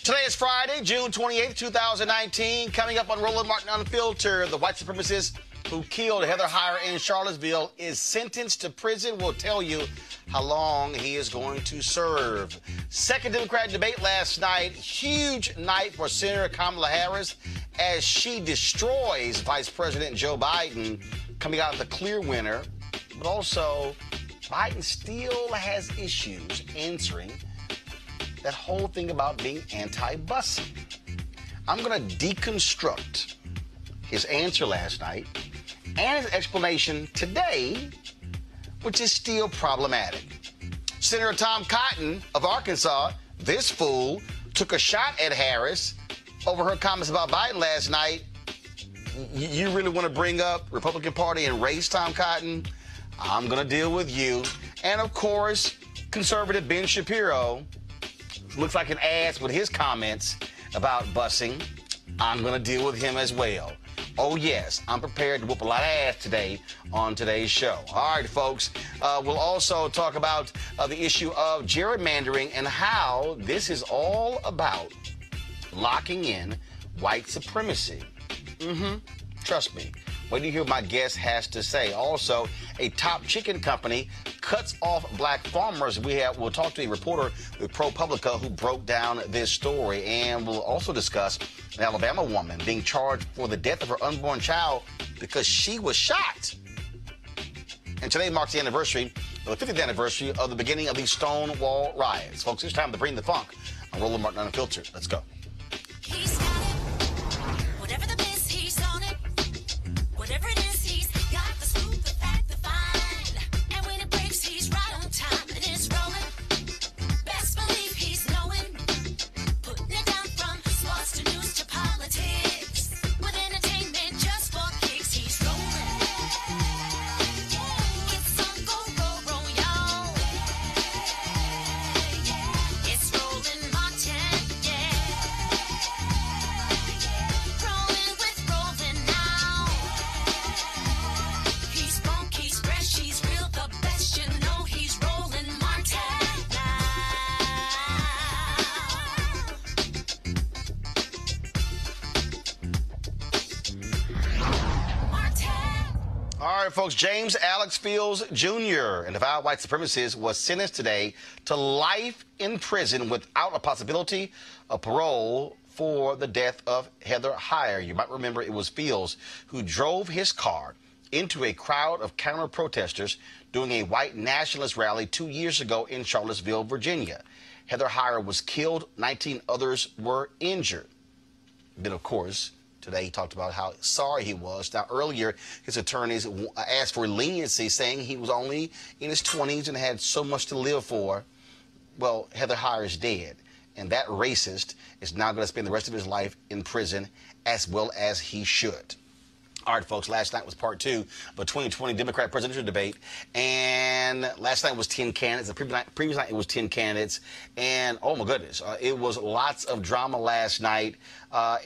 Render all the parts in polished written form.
Today is Friday, June 28th, 2019. Coming up on Roland Martin Unfiltered, the white supremacist who killed Heather Heyer in Charlottesville is sentenced to prison. We'll tell you how long he is going to serve. Second Democrat debate last night. Huge night for Senator Kamala Harris as she destroys Vice President Joe Biden, coming out the clear winner. But also, Biden still has issues answering that whole thing about being anti-busing. I'm going to deconstruct his answer last night and his explanation today, which is still problematic. Senator Tom Cotton of Arkansas, this fool, took a shot at Harris over her comments about Biden last night. You really want to bring up Republican Party and race, Tom Cotton? I'm going to deal with you. And, of course, conservative Ben Shapiro looks like an ass with his comments about busing. I'm going to deal with him as well. Oh, yes, I'm prepared to whoop a lot of ass today on today's show. All right, folks, we'll also talk about the issue of gerrymandering and how this is all about locking in white supremacy. Trust me. Wait till you hear what my guest has to say. Also, a top chicken company cuts off black farmers. We'll talk to a reporter with ProPublica who broke down this story. And we'll also discuss an Alabama woman being charged for the death of her unborn child because she was shot. And today marks the anniversary, the 50th anniversary of the beginning of the Stonewall riots. Folks, it's time to bring the funk on Roland Martin Unfiltered. Let's go. All right, folks, James Alex Fields Jr., an avowed white supremacist, was sentenced today to life in prison without a possibility of parole for the death of Heather Heyer. You might remember it was Fields who drove his car into a crowd of counter-protesters during a white nationalist rally 2 years ago in Charlottesville, Virginia. Heather Heyer was killed. 19 others were injured. Then, of course, today he talked about how sorry he was. Now, earlier, his attorneys asked for leniency, saying he was only in his 20s and had so much to live for. Well, Heather Heyer is dead, and that racist is now going to spend the rest of his life in prison, as well as he should. All right, folks, last night was part two of a 2020 Democrat presidential debate, and last night was 10 candidates. The previous night it was 10 candidates, and oh my goodness, it was lots of drama last night.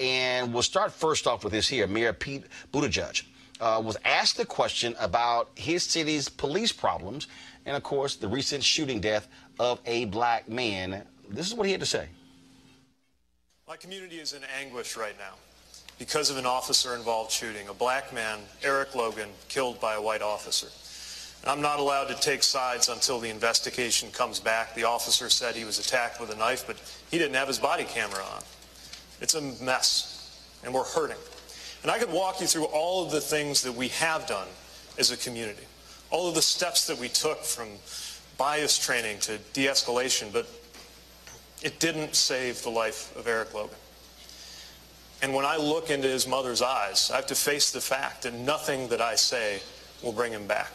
And we'll start first off with this here. Mayor Pete Buttigieg was asked a question about his city's police problems, and of course, the recent shooting death of a black man. This is what he had to say. My community is in anguish right now because of an officer-involved shooting. A black man, Eric Logan, killed by a white officer. And I'm not allowed to take sides until the investigation comes back. The officer said he was attacked with a knife, but he didn't have his body camera on. It's a mess, and we're hurting. And I could walk you through all of the things that we have done as a community, all of the steps that we took from bias training to de-escalation, but it didn't save the life of Eric Logan. And when I look into his mother's eyes, I have to face the fact that nothing that I say will bring him back.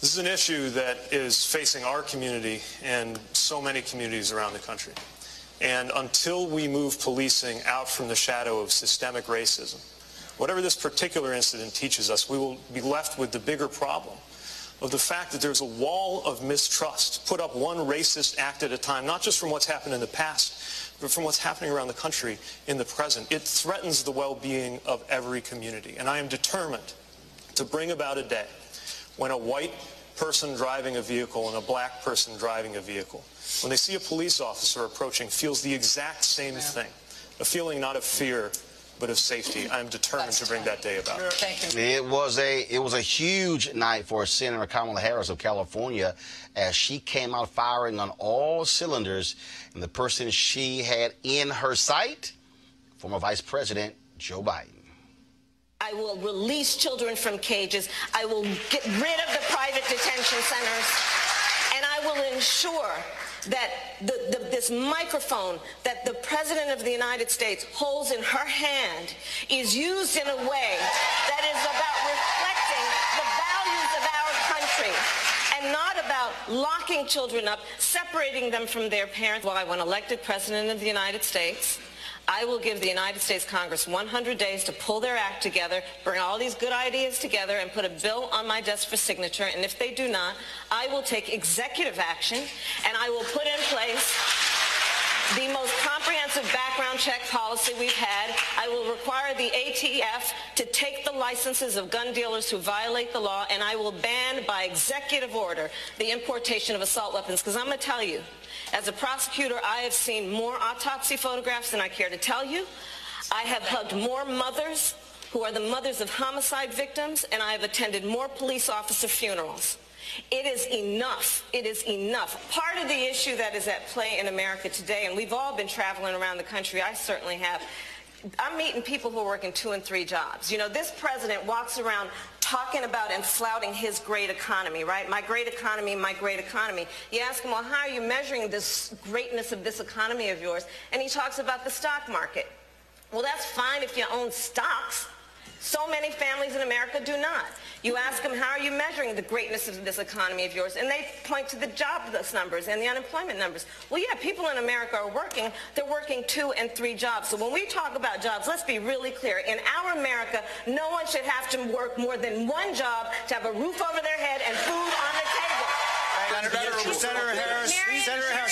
This is an issue that is facing our community and so many communities around the country. And until we move policing out from the shadow of systemic racism, whatever this particular incident teaches us, we will be left with the bigger problem of the fact that there's a wall of mistrust put up one racist act at a time, not just from what's happened in the past, but from what's happening around the country in the present. It threatens the well-being of every community. And I am determined to bring about a day when a white person driving a vehicle and a black person driving a vehicle, when they see a police officer approaching, feels the exact same thing, a feeling not of fear, but of safety. I'm determined to bring that day about. Thank you. It was a huge night for Senator Kamala Harris of California as she came out firing on all cylinders, and the person she had in her sight, former Vice President Joe Biden. I will release children from cages. I will get rid of the private detention centers, and I will ensure that this microphone that the President of the United States holds in her hand is used in a way that is about reflecting the values of our country and not about locking children up, separating them from their parents. Well, when elected President of the United States, I will give the United States Congress 100 days to pull their act together, bring all these good ideas together, and put a bill on my desk for signature. And if they do not, I will take executive action, and I will put in place the most comprehensive background check policy we've had. I will require the ATF to take the licenses of gun dealers who violate the law, and I will ban by executive order the importation of assault weapons. Because I'm going to tell you, as a prosecutor, I have seen more autopsy photographs than I care to tell you. I have hugged more mothers who are the mothers of homicide victims, and I have attended more police officer funerals. It is enough. It is enough. Part of the issue that is at play in America today, and we've all been traveling around the country, I certainly have, I'm meeting people who are working 2 and 3 jobs. You know, this president walks around talking about and flouting his great economy, right? My great economy, my great economy. You ask him, well, how are you measuring this greatness of this economy of yours? And he talks about the stock market. Well, that's fine if you own stocks. So many families in America do not. You ask them, how are you measuring the greatness of this economy of yours? And they point to the jobless numbers and the unemployment numbers. Well, yeah, people in America are working. They're working 2 and 3 jobs. So when we talk about jobs, let's be really clear. In our America, no one should have to work more than 1 job to have a roof over their head and food on the table. Senator Harris,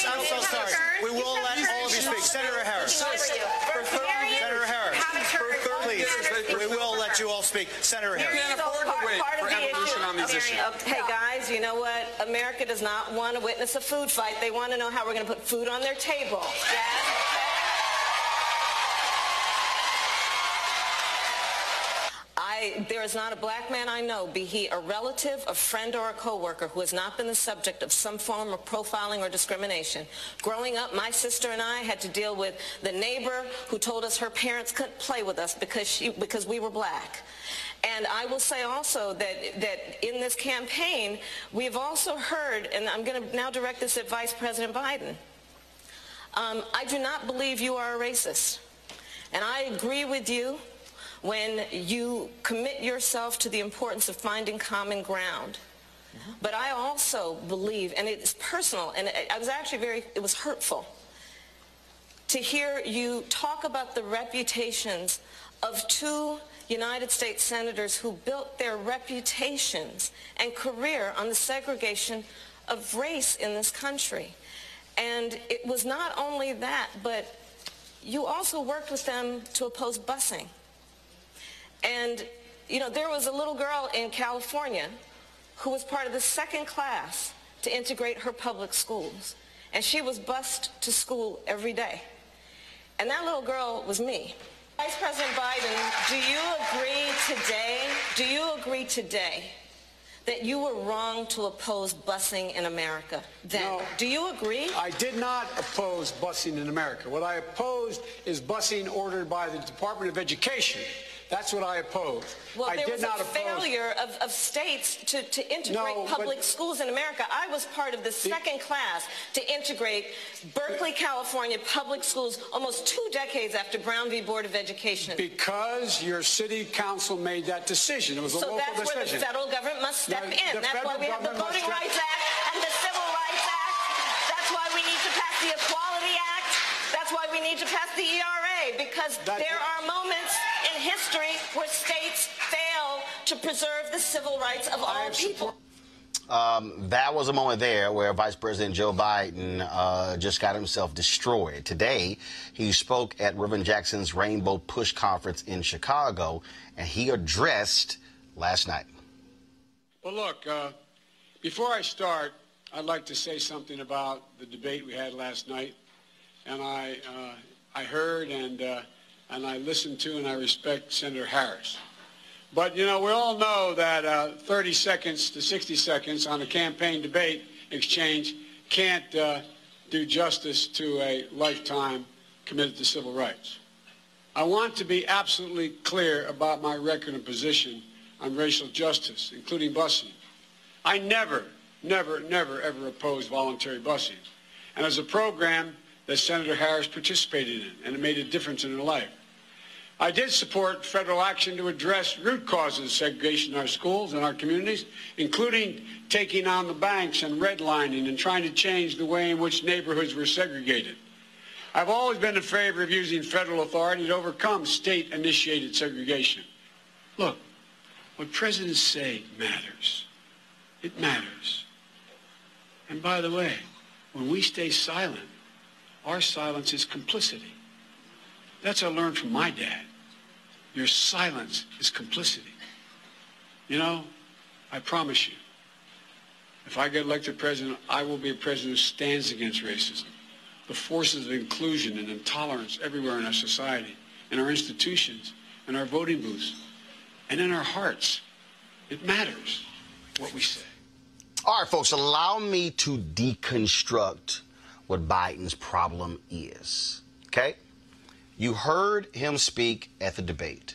I'm so sorry. We will let all of you speak. Senator Harris. Senator Harris. Please, we will let you all speak. Senator Harris. You can't afford to wait for evolution on these issues. Hey, guys, you know what? America does not want to witness a food fight. They want to know how we're going to put food on their table. Yes? There is not a black man I know, be he a relative, a friend, or a coworker, who has not been the subject of some form of profiling or discrimination. Growing up, my sister and I had to deal with the neighbor who told us her parents couldn't play with us because we were black. And I will say also that in this campaign, we've also heard, and I'm going to now direct this at Vice President Biden, I do not believe you are a racist. And I agree with you when you commit yourself to the importance of finding common ground. But I also believe, and it's personal, and I was actually it was hurtful to hear you talk about the reputations of 2 United States senators who built their reputations and career on the segregation of race in this country. And it was not only that, but you also worked with them to oppose busing. And, you know, there was a little girl in California who was part of the 2nd class to integrate her public schools. And she was bused to school every day. And that little girl was me. Vice President Biden, do you agree today that you were wrong to oppose busing in America then? No. Do you agree? I did not oppose busing in America. What I opposed is busing ordered by the Department of Education. That's what I opposed. Well, there was a failure of states to integrate public schools in America. I was part of the 2nd class to integrate Berkeley, California public schools almost 2 decades after Brown v. Board of Education. Because your city council made that decision. It was a local decision. So that's where the federal government must step in. That's why we have the Voting Rights Act and the Civil Rights Act. That's why we need to pass the Equality Act. That's why we need to pass the ERA, because there are moments in history where states fail to preserve the civil rights of all people. That was a moment there where Vice President Joe Biden just got himself destroyed. Today, he spoke at Reverend Jackson's Rainbow Push Conference in Chicago, and he addressed last night. Well, look, Before I start, I'd like to say something about the debate we had last night. And I heard and I listened to and I respect Senator Harris. But, you know, we all know that 30 seconds to 60 seconds on a campaign debate exchange can't do justice to a lifetime committed to civil rights. I want to be absolutely clear about my record and position on racial justice, including busing. I never, ever opposed voluntary busing. And as a program that Senator Harris participated in, and it made a difference in her life. I did support federal action to address root causes of segregation in our schools and our communities, including taking on the banks and redlining and trying to change the way in which neighborhoods were segregated. I've always been in favor of using federal authority to overcome state-initiated segregation. Look, what presidents say matters. It matters. And by the way, when we stay silent, our silence is complicity. That's what I learned from my dad. Your silence is complicity. You know, I promise you, if I get elected president, I will be a president who stands against racism, the forces of inclusion and intolerance everywhere in our society, in our institutions, in our voting booths, and in our hearts. It matters what we say. All right, folks, allow me to deconstruct what Biden's problem is, okay? You heard him speak at the debate.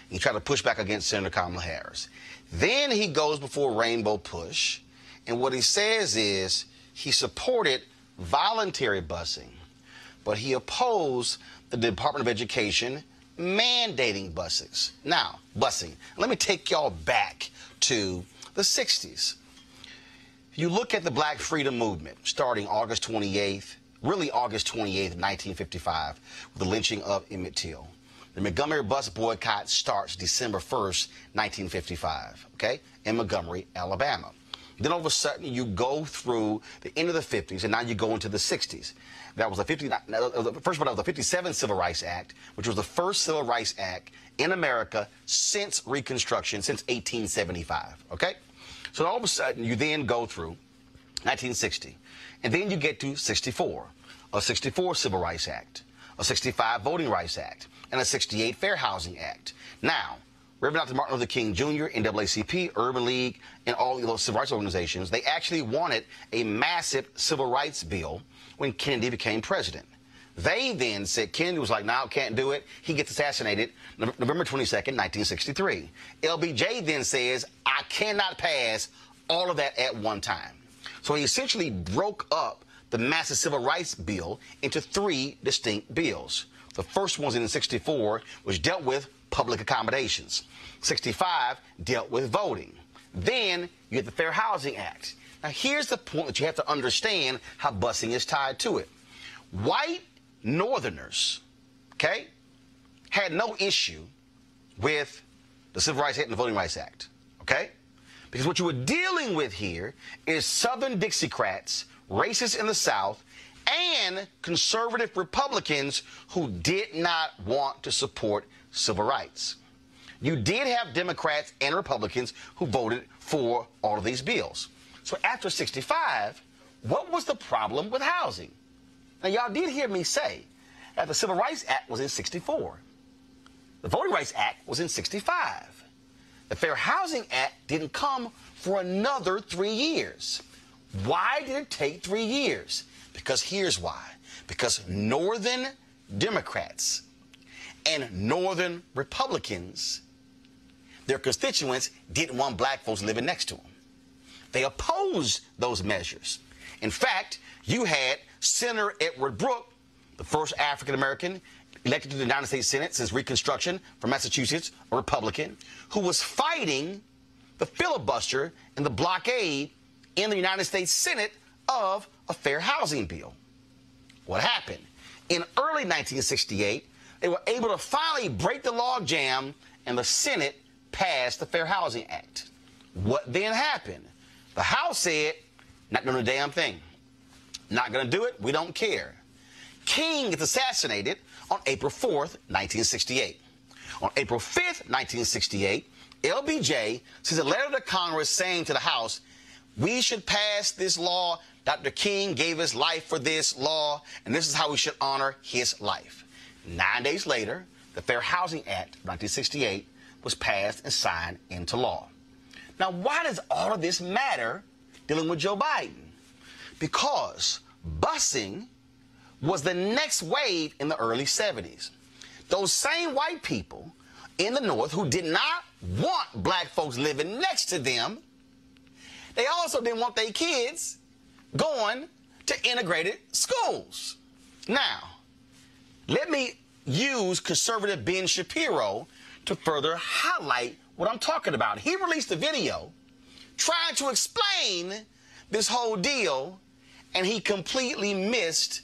He tried to push back against Senator Kamala Harris. Then he goes before Rainbow Push, and what he says is he supported voluntary busing, but he opposed the Department of Education mandating busing. Now, let me take y'all back to the 60s. You look at the Black Freedom Movement starting August 28th, really August 28th, 1955, with the lynching of Emmett Till. The Montgomery bus boycott starts December 1st, 1955, okay, in Montgomery, Alabama. Then all of a sudden you go through the end of the 50s and now you go into the 60s. That was the first one of the 57 Civil Rights Act, which was the first Civil Rights Act in America since Reconstruction, since 1875, okay? So all of a sudden you then go through 1960, and then you get to 64, a 64 Civil Rights Act, a 65 Voting Rights Act, and a 68 Fair Housing Act. Now, Reverend Dr. Martin Luther King Jr., NAACP, Urban League, and all those civil rights organizations, they actually wanted a massive civil rights bill when Kennedy became president. They then said, Kennedy was like, no, can't do it. He gets assassinated November 22nd, 1963. LBJ then says, I cannot pass all of that at one time. So he essentially broke up the massive civil rights bill into three distinct bills. The first one was in 64, which dealt with public accommodations. 65 dealt with voting. Then you get the Fair Housing Act. Now here's the point that you have to understand how busing is tied to it. White Northerners, okay, had no issue with the Civil Rights Act and the Voting Rights Act, okay? Because what you were dealing with here is Southern Dixiecrats, racists in the South, and conservative Republicans who did not want to support civil rights. You did have Democrats and Republicans who voted for all of these bills. So after 65, what was the problem with housing? Now, y'all did hear me say that the Civil Rights Act was in 64. The Voting Rights Act was in 65. The Fair Housing Act didn't come for another 3 years. Why did it take 3 years? Because here's why. Because Northern Democrats and Northern Republicans, their constituents didn't want black folks living next to them. They opposed those measures. In fact, you had Senator Edward Brooke, the first African-American elected to the United States Senate since Reconstruction from Massachusetts, a Republican, who was fighting the filibuster and the blockade in the United States Senate of a fair housing bill. What happened? In early 1968, they were able to finally break the logjam, and the Senate passed the Fair Housing Act. What then happened? The House said, not doing a damn thing. Not going to do it. We don't care. King gets assassinated on April 4th, 1968. On April 5th, 1968, LBJ sends a letter to Congress saying to the House, we should pass this law. Dr. King gave his life for this law, and this is how we should honor his life. 9 days later, the Fair Housing Act of 1968 was passed and signed into law. Now, why does all of this matter dealing with Joe Biden? Because busing was the next wave in the early 70s. Those same white people in the North who did not want black folks living next to them, they also didn't want their kids going to integrated schools. Now, let me use conservative Ben Shapiro to further highlight what I'm talking about. He released a video trying to explain this whole deal, and he completely missed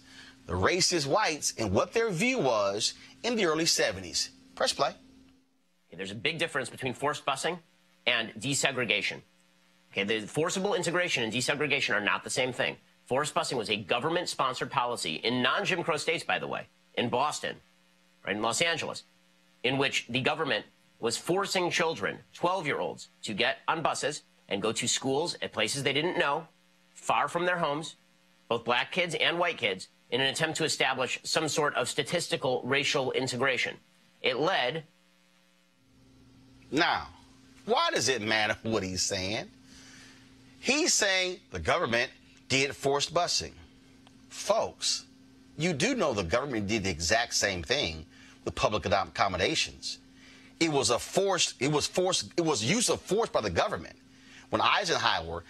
the racist whites and what their view was in the early 70s. Press play. There's a big difference between forced busing and desegregation. Okay, the forcible integration and desegregation are not the same thing. Forced busing was a government-sponsored policy in non-Jim Crow states, by the way, in Boston, right, in Los Angeles, in which the government was forcing children, 12-year-olds, to get on buses and go to schools at places they didn't know, far from their homes, both black kids and white kids, in an attempt to establish some sort of statistical racial integration. It led... Now, why does it matter what he's saying? He's saying the government did forced busing. Folks, you do know the government did the exact same thing with public accommodations. It was use of force by the government when Eisenhower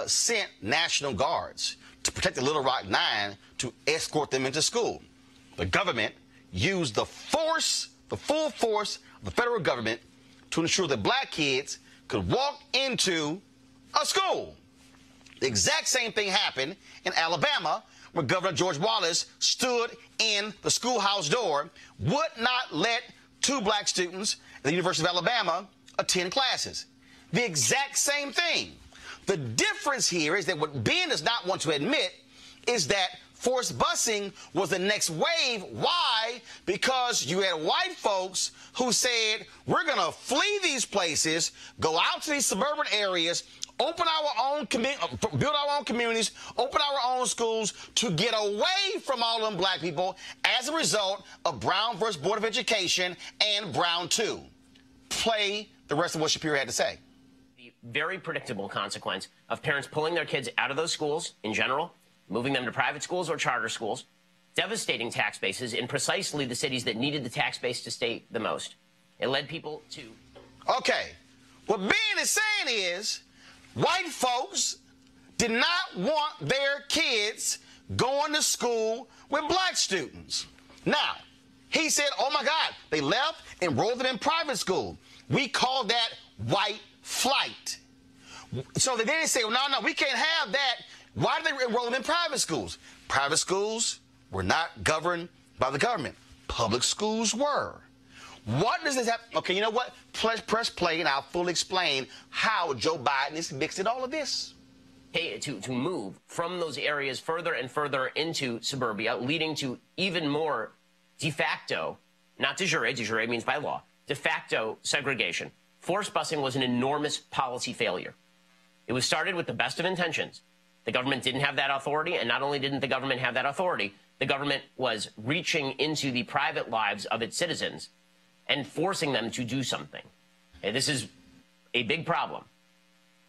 sent National Guards to protect the Little Rock Nine to escort them into school. The government used the force, the full force of the federal government to ensure that black kids could walk into a school. The exact same thing happened in Alabama, where Governor George Wallace stood in the schoolhouse door, would not let 2 black students at the University of Alabama attend classes. The exact same thing. The difference here is that what Ben does not want to admit is that forced busing was the next wave. Why? Because you had white folks who said, we're going to flee these places, go out to these suburban areas, open our own build our own communities, open our own schools to get away from all them black people as a result of Brown versus Board of Education and Brown 2. Play the rest of what Shapiro had to say. The very predictable consequence of parents pulling their kids out of those schools in general, moving them to private schools or charter schools, devastating tax bases in precisely the cities that needed the tax base to stay the most. It led people to... Okay, what Ben is saying is white folks did not want their kids going to school with black students. Now, he said, oh my God, they left, enrolled them in private school. We call that white flight. So they didn't say, well, no, we can't have that. Why did they enroll them in private schools? Private schools were not governed by the government. Public schools were. What does this have? Okay, you know what? Press play, and I'll fully explain how Joe Biden is mixed in all of this. Hey, to move from those areas further and further into suburbia, leading to even more de facto, not de jure means by law, de facto segregation. Forced busing was an enormous policy failure. It was started with the best of intentions. The government didn't have that authority, and not only didn't the government have that authority, the government was reaching into the private lives of its citizens and forcing them to do something. Okay, this is a big problem.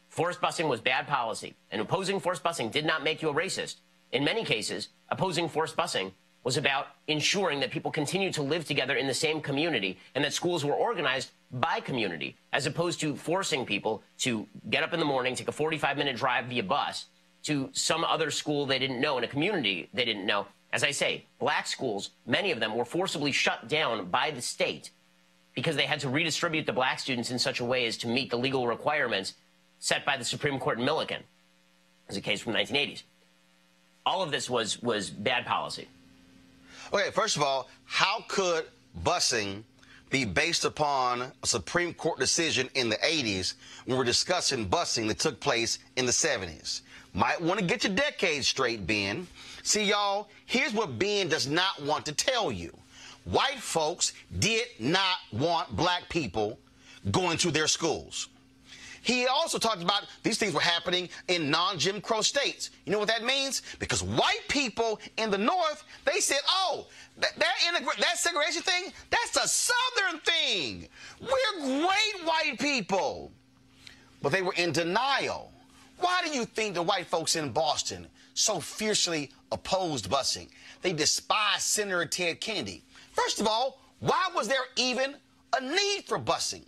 Forced busing was bad policy, and opposing forced busing did not make you a racist. In many cases, opposing forced busing was about ensuring that people continued to live together in the same community and that schools were organized by community, as opposed to forcing people to get up in the morning, take a 45-minute drive via bus to some other school they didn't know in a community they didn't know. As I say, black schools, many of them were forcibly shut down by the state because they had to redistribute the black students in such a way as to meet the legal requirements set by the Supreme Court in Milliken, as a case from the 1980s. All of this was bad policy. Okay, first of all, how could busing be based upon a Supreme Court decision in the 80s when we're discussing busing that took place in the 70s? Might want to get your decades straight, Ben. See, y'all, here's what Ben does not want to tell you. White folks did not want black people going to their schools. He also talked about these things were happening in non-Jim Crow states. You know what that means? Because white people in the North, they said, oh, that segregation thing, that's a Southern thing. We're great white people. But they were in denial. Why do you think the white folks in Boston so fiercely opposed busing? They despised Senator Ted Kennedy. First of all, why was there even a need for busing?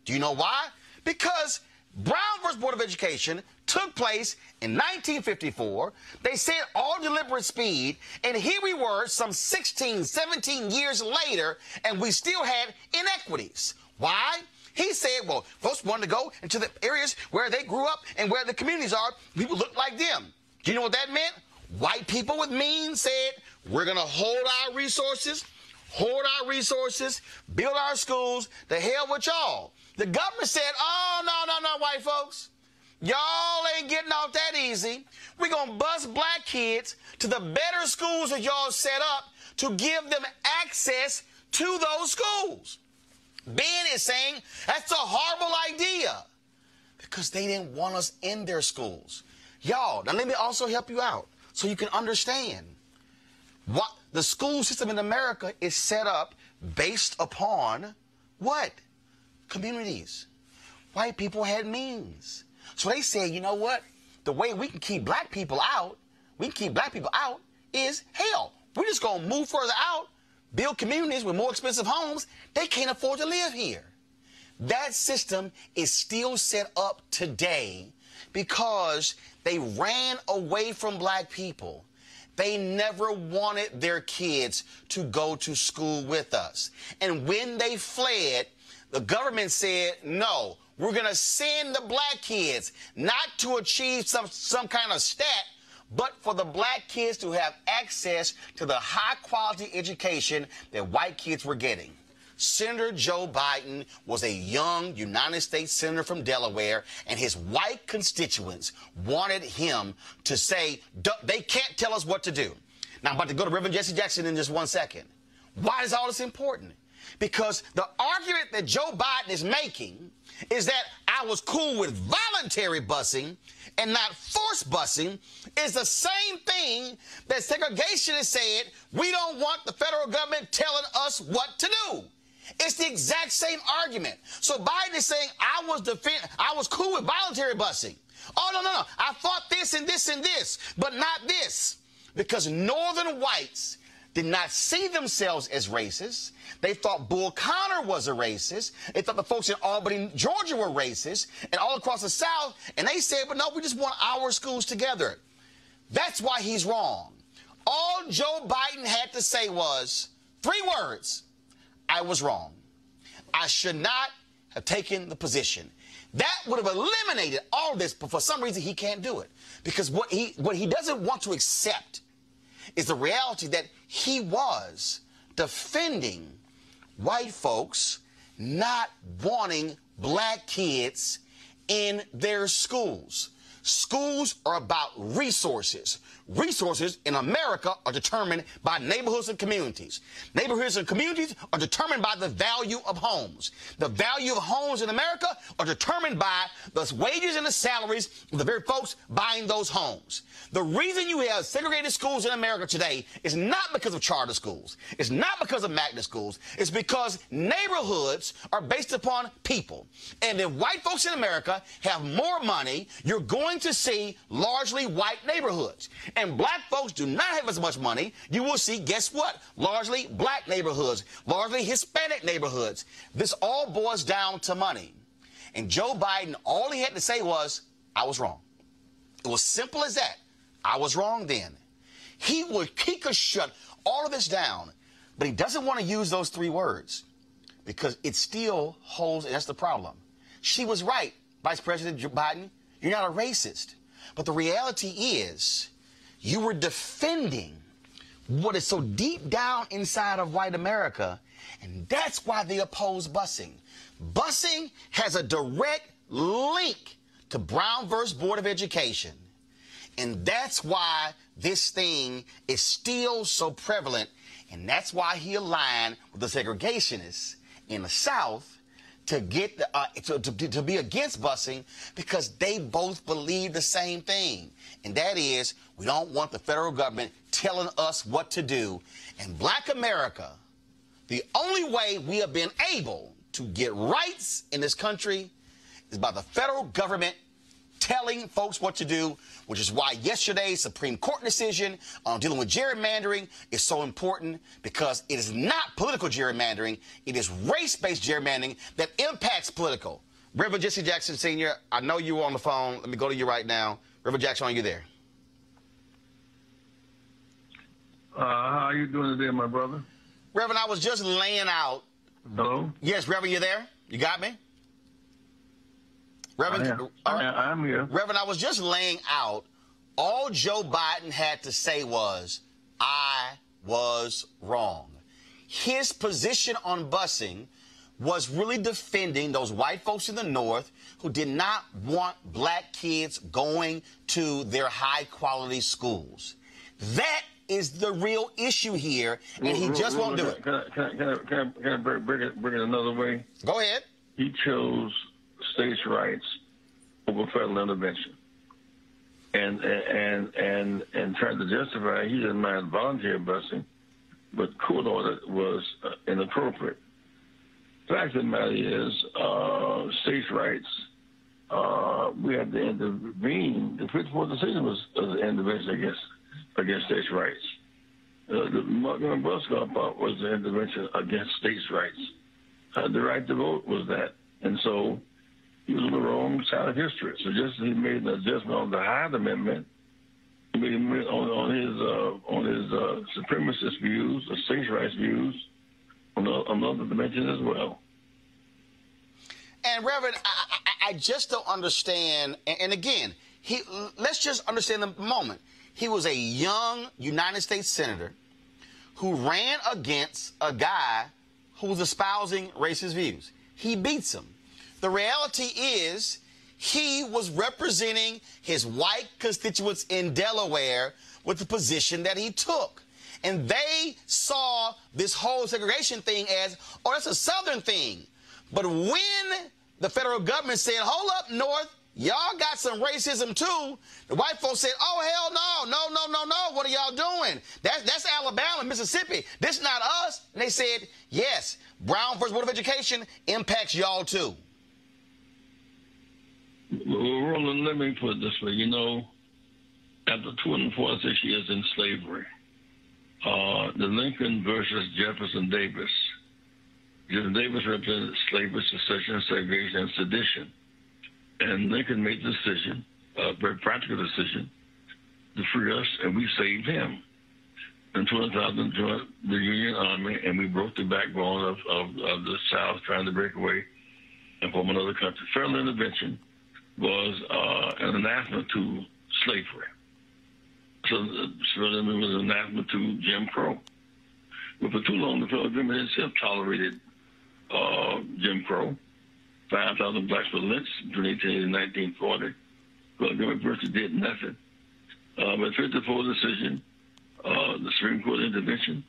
Do you know why? Because Brown versus Board of Education took place in 1954. They said all deliberate speed, and here we were some 16, 17 years later, and we still had inequities. Why? He said, well, folks wanted to go into the areas where they grew up and where the communities are. People look like them. Do you know what that meant? White people with means said, we're going to hold our resources, build our schools, the hell with y'all. The government said, oh, no, white folks. Y'all ain't getting off that easy. We're going to bus black kids to the better schools that y'all set up to give them access to those schools. Ben is saying that's a horrible idea because they didn't want us in their schools. Y'all, now let me also help you out so you can understand. What the school system in America is set up based upon what? Communities. White people had means. So they said, you know what? The way we can keep black people out, is hell. We're just going to move further out, build communities with more expensive homes. They can't afford to live here. That system is still set up today because they ran away from black people. They never wanted their kids to go to school with us. And when they fled, the government said, no, we're going to send the black kids not to achieve some kind of stat, but for the black kids to have access to the high-quality education that white kids were getting. Senator Joe Biden was a young United States senator from Delaware, and his white constituents wanted him to say, they can't tell us what to do. Now, I'm about to go to Reverend Jesse Jackson in just 1 second. Why is all this important? Because the argument that Joe Biden is making is that I was cool with voluntary busing and not forced busing is the same thing that segregationists said we don't want the federal government telling us what to do. It's the exact same argument. So Biden is saying I was cool with voluntary busing. Oh, no. I thought this and this and this, but not this. Because northern whites did not see themselves as racist. They thought Bull Connor was a racist. They thought the folks in Albany, Georgia were racist, and all across the South. And they said, but no, we just want our schools together. That's why he's wrong. All Joe Biden had to say was 3 words. I was wrong. I should not have taken the position. That would have eliminated all this, but for some reason he can't do it. Because what he doesn't want to accept is the reality that he was defending white folks not wanting black kids in their schools. Schools are about resources. Resources in America are determined by neighborhoods and communities. Neighborhoods and communities are determined by the value of homes. The value of homes in America are determined by the wages and the salaries of the very folks buying those homes. The reason you have segregated schools in America today is not because of charter schools. It's not because of magnet schools. It's because neighborhoods are based upon people. And if white folks in America have more money, you're going to see largely white neighborhoods. And black folks do not have as much money. You will see, guess what? Largely black neighborhoods, largely Hispanic neighborhoods. This all boils down to money. And Joe Biden, all he had to say was, I was wrong. It was simple as that. I was wrong then. He could shut all of this down, but he doesn't want to use those 3 words because it still holds, and that's the problem. She was right, Vice President Biden. You're not a racist. But the reality is you were defending what is so deep down inside of white America, and that's why they oppose busing. Busing has a direct link to Brown versus Board of Education. And that's why this thing is still so prevalent, and that's why he aligned with the segregationists in the South to get to be against busing because they both believe the same thing, and that is we don't want the federal government telling us what to do. And Black America, the only way we have been able to get rights in this country is by the federal government telling folks what to do, which is why yesterday's Supreme Court decision on dealing with gerrymandering is so important, because it is not political gerrymandering, it is race-based gerrymandering that impacts political. Reverend Jesse Jackson Sr., I know you were on the phone. Let me go to you right now. Reverend Jackson, are you there? How are you doing today, my brother? Reverend, I was just laying out. Hello? Yes, Reverend, you there? You got me? Reverend, I'm here. Reverend, I was just laying out, all Joe Biden had to say was, I was wrong. His position on busing was really defending those white folks in the North who did not want black kids going to their high-quality schools. That is the real issue here, and he just won't do it. Can I bring it another way? Go ahead. He chose states' rights over federal intervention, and tried to justify he didn't mind volunteer busing, but court order was inappropriate. The fact of the matter is, states' rights, we had to intervene. The 54 decision was an intervention against states' rights. The Montgomery bus stop was an intervention against states' rights. The right to vote was that. And so he was on the wrong side of history. So just as he made an adjustment on the Hyde Amendment, he made on his supremacist views, the states' rights views, on other dimensions as well. And Reverend, I just don't understand. And again, let's just understand the moment. He was a young United States senator who ran against a guy who was espousing racist views. He beats him. The reality is he was representing his white constituents in Delaware with the position that he took. And they saw this whole segregation thing as, oh, that's a Southern thing. But when the federal government said, hold up, North, y'all got some racism too, the white folks said, oh, hell no, what are y'all doing? That's Alabama, Mississippi. This is not us. And they said, yes, Brown versus Board of Education impacts y'all too. Well, Roland, let me put it this way. You know, after 246 years in slavery, the Lincoln versus Jefferson Davis. Jefferson Davis represented slavery, secession, segregation, and sedition. And Lincoln made the decision, a very practical decision, to free us, and we saved him. And 200,000 joined the Union Army, and we broke the backbone of the South trying to break away and form another country. Federal intervention was an anathema to slavery. So federal intervention was an anathema to Jim Crow. But for too long, the federal government itself tolerated Jim Crow. 5,000 blacks were lynched between 1880 and 1940. The government virtually did nothing. But 54 decision, the Supreme Court intervention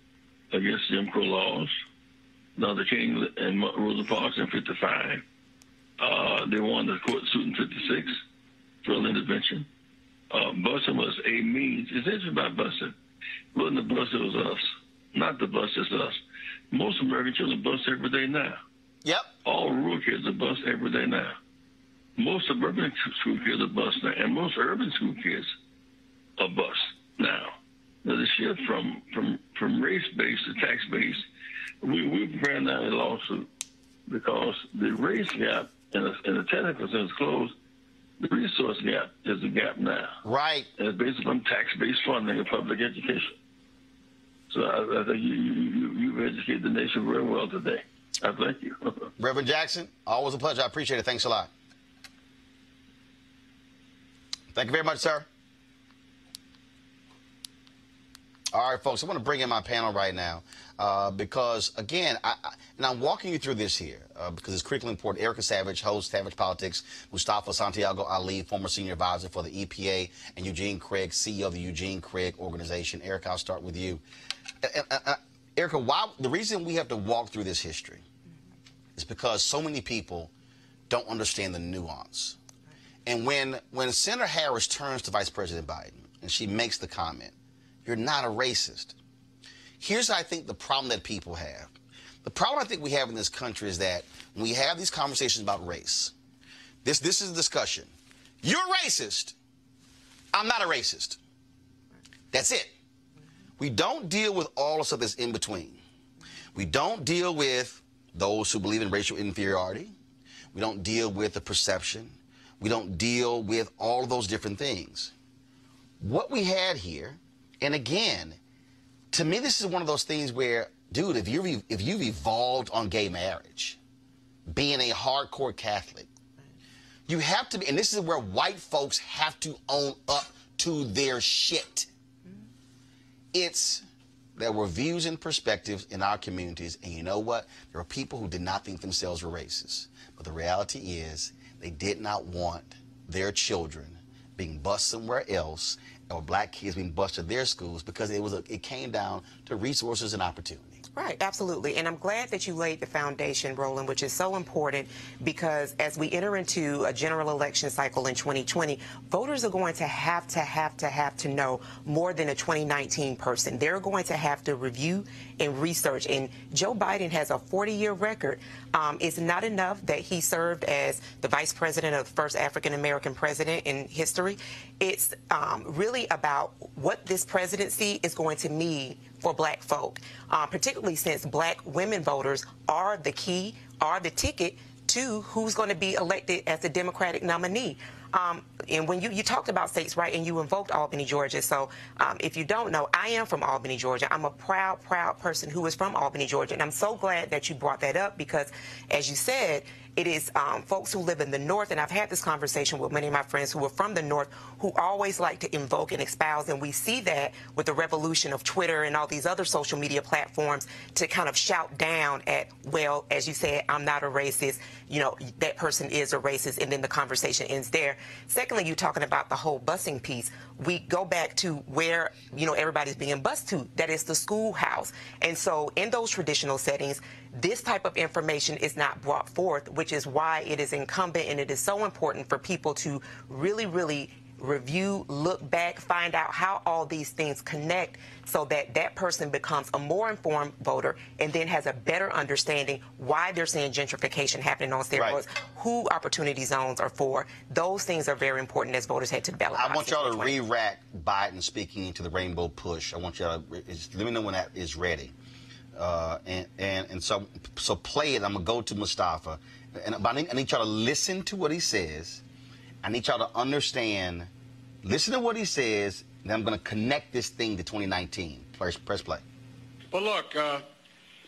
against Jim Crow laws. Dr. King and Rosa Parks in 55. They won the court suit in 56 for an intervention. Busing was a means. It's interesting about busing. It wasn't the bus, it was us. Not the bus, it's us. Most American children bus every day now. Yep. All rural kids are bused every day now. Most suburban school kids are bused now, and most urban school kids are bused now. Now the shift from race-based to tax-based, we're preparing now a lawsuit because the race gap in a technical sense closed. The resource gap is the gap now. Right. And it's based upon tax-based funding of public education. So I think you've educated the nation very well today. I thank you. Reverend Jackson, always a pleasure. I appreciate it. Thanks a lot. Thank you very much, sir. All right, folks, I want to bring in my panel right now because, again, I'm walking you through this here because it's critically important. Erica Savage, host, Savage Politics, Mustafa Santiago Ali, former senior advisor for the EPA, and Eugene Craig, CEO of the Eugene Craig Organization. Erica, I'll start with you. Erica, the reason we have to walk through this history is because so many people don't understand the nuance. And when Senator Harris turns to Vice President Biden and she makes the comment, "You're not a racist," here's, I think, the problem that people have. The problem I think we have in this country is that when we have these conversations about race, this is a discussion. You're racist. I'm not a racist. That's it. We don't deal with all the stuff that's in between. We don't deal with those who believe in racial inferiority. We don't deal with the perception. We don't deal with all of those different things. What we had here, and again, to me, this is one of those things where, dude, if you've evolved on gay marriage, being a hardcore Catholic, you have to be, and this is where white folks have to own up to their shit. There were views and perspectives in our communities, and you know what? There were people who did not think themselves were racist. But the reality is they did not want their children being bused somewhere else or black kids being bused at their schools because it came down to resources and opportunity. Right, absolutely. And I'm glad that you laid the foundation, Roland, which is so important because as we enter into a general election cycle in 2020, voters are going to have to know more than a 2019 person. They're going to have to review and research. And Joe Biden has a 40-year record. It's not enough that he served as the vice president of the first African-American president in history. It's really about what this presidency is going to mean for black folk, particularly since black women voters are the key, are the ticket to who's going to be elected as the Democratic nominee. And when you talked about states, right, and you invoked Albany, Georgia. So if you don't know, I am from Albany, Georgia. I'm a proud person who is from Albany, Georgia. And I'm so glad that you brought that up because, as you said, it is folks who live in the North, and I've had this conversation with many of my friends who are from the North who always like to invoke and espouse, and we see that with the revolution of Twitter and all these other social media platforms to kind of shout down at, well, as you said, I'm not a racist, you know, that person is a racist, and then the conversation ends there. Secondly, you're talking about the whole busing piece. We go back to where, you know, everybody's being bused to, that is the schoolhouse. And so in those traditional settings, this type of information is not brought forth, which is why it is incumbent and it is so important for people to really review, look back, find out how all these things connect so that that person becomes a more informed voter and then has a better understanding why they're seeing gentrification happening on steroids, right, who opportunity zones are for. Those things are very important as voters head to the ballot. I want y'all to re-rack Biden speaking to the Rainbow Push. I want y'all to let me know when that is ready. And so play it. I'm going to go to Mustafa. But I need y'all to listen to what he says. I need y'all to understand, listen to what he says, and I'm going to connect this thing to 2019. Press play. Well, look,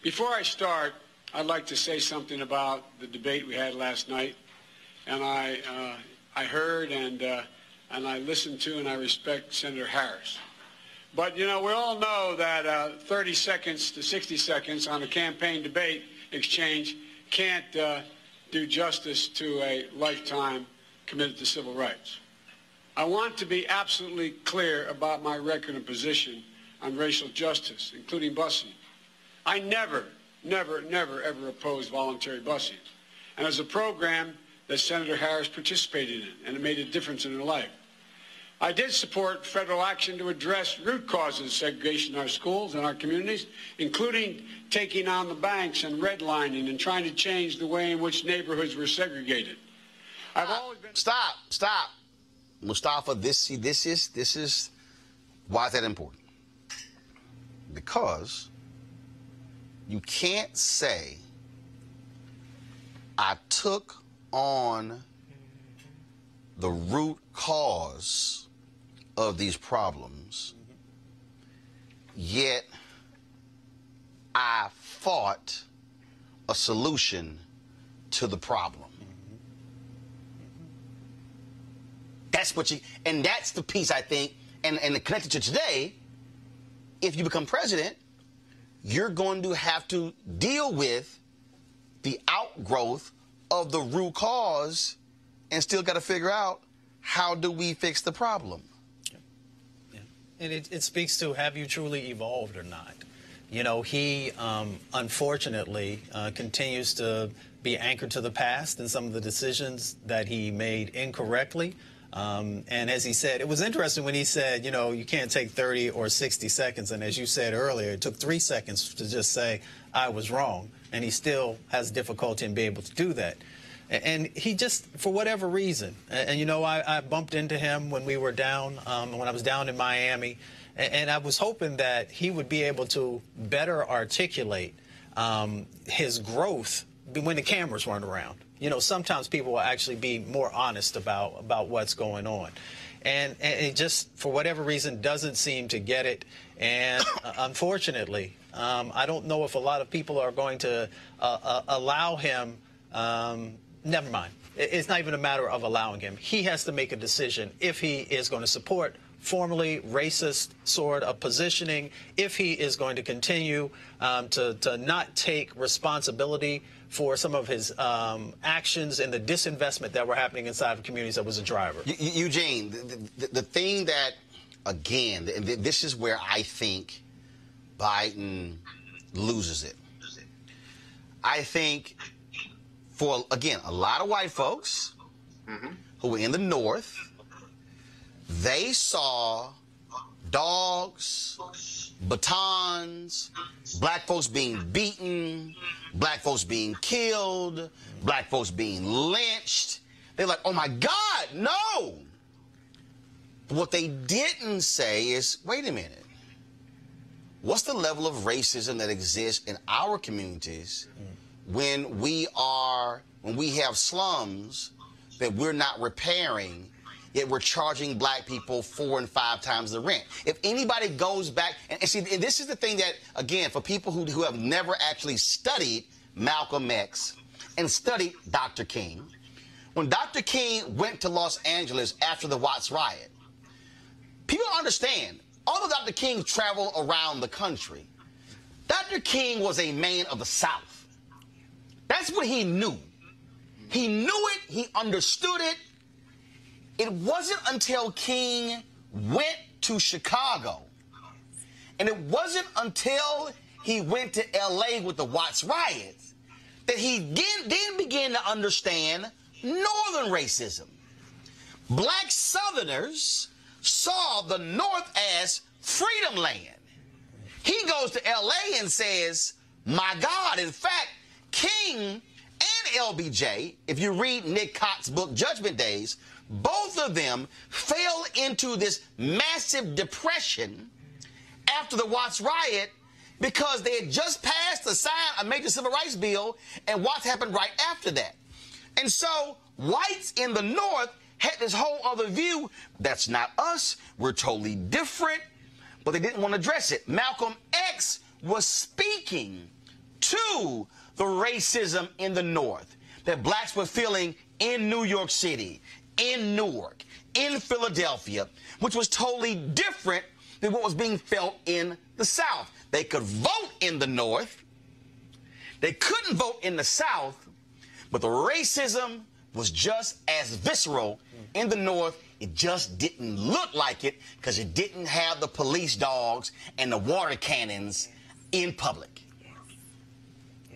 before I start, I'd like to say something about the debate we had last night. And I heard and I listened to and I respect Senator Harris. But, you know, we all know that 30 seconds to 60 seconds on a campaign debate exchange can't do justice to a lifetime committed to civil rights. I want to be absolutely clear about my record and position on racial justice, including busing. I never, ever opposed voluntary busing. And as a program that Senator Harris participated in, and it made a difference in her life. I did support federal action to address root causes of segregation in our schools and our communities, including taking on the banks and redlining and trying to change the way in which neighborhoods were segregated. I've always been... Stop. Mustafa, this is why is that important? Because you can't say I took on the root cause of these problems, yet I fought a solution to the problem. That's what and that's the piece, I think, and connected to today, if you become president, you're going to have to deal with the outgrowth of the root cause and still got to figure out how do we fix the problem. Yeah. And it speaks to, have you truly evolved or not? You know, he unfortunately continues to be anchored to the past and some of the decisions that he made incorrectly. And as he said, it was interesting when he said, you know, you can't take 30 or 60 seconds. And as you said earlier, it took 3 seconds to just say, I was wrong. And he still has difficulty in being able to do that. And he just, for whatever reason, and you know, I bumped into him when we were down, when I was down in Miami, and I was hoping that he would be able to better articulate his growth when the cameras weren't around. You know, sometimes people will actually be more honest about what's going on. And it just, for whatever reason, doesn't seem to get it. And unfortunately, I don't know if a lot of people are going to allow him. Never mind. It's not even a matter of allowing him. He has to make a decision if he is going to support formally racist sort of positioning, if he is going to continue to not take responsibility for some of his actions and the disinvestment that were happening inside of communities that was a driver. Eugene, the thing that, again, and this is where I think Biden loses it. I think for, again, a lot of white folks who were in the North, they saw dogs, batons, black folks being beaten, black folks being killed, black folks being lynched. They're like, oh my God, no. But what they didn't say is, wait a minute. What's the level of racism that exists in our communities when we have slums that we're not repairing, yet we're charging black people 4 and 5 times the rent? If anybody goes back, and see, and this is the thing that, again, for people who have never actually studied Malcolm X and studied Dr. King, when Dr. King went to Los Angeles after the Watts riot, people understand, although Dr. King traveled around the country, Dr. King was a man of the South. That's what he knew. He knew it. He understood it. It wasn't until King went to Chicago, and it wasn't until he went to L.A. with the Watts riots that he then began to understand Northern racism. Black Southerners saw the North as freedom land. He goes to L.A. and says, my God, in fact, King and LBJ, if you read Nick Cott's book, Judgment Days, both of them fell into this massive depression after the Watts riot because they had just passed a major civil rights bill, and Watts happened right after that. And so whites in the North had this whole other view. That's not us. We're totally different. But they didn't want to address it. Malcolm X was speaking to the racism in the North that blacks were feeling in New York City, in Newark, in Philadelphia, which was totally different than what was being felt in the South. They could vote in the North. They couldn't vote in the South, but the racism was just as visceral in the North. It just didn't look like it because it didn't have the police dogs and the water cannons in public.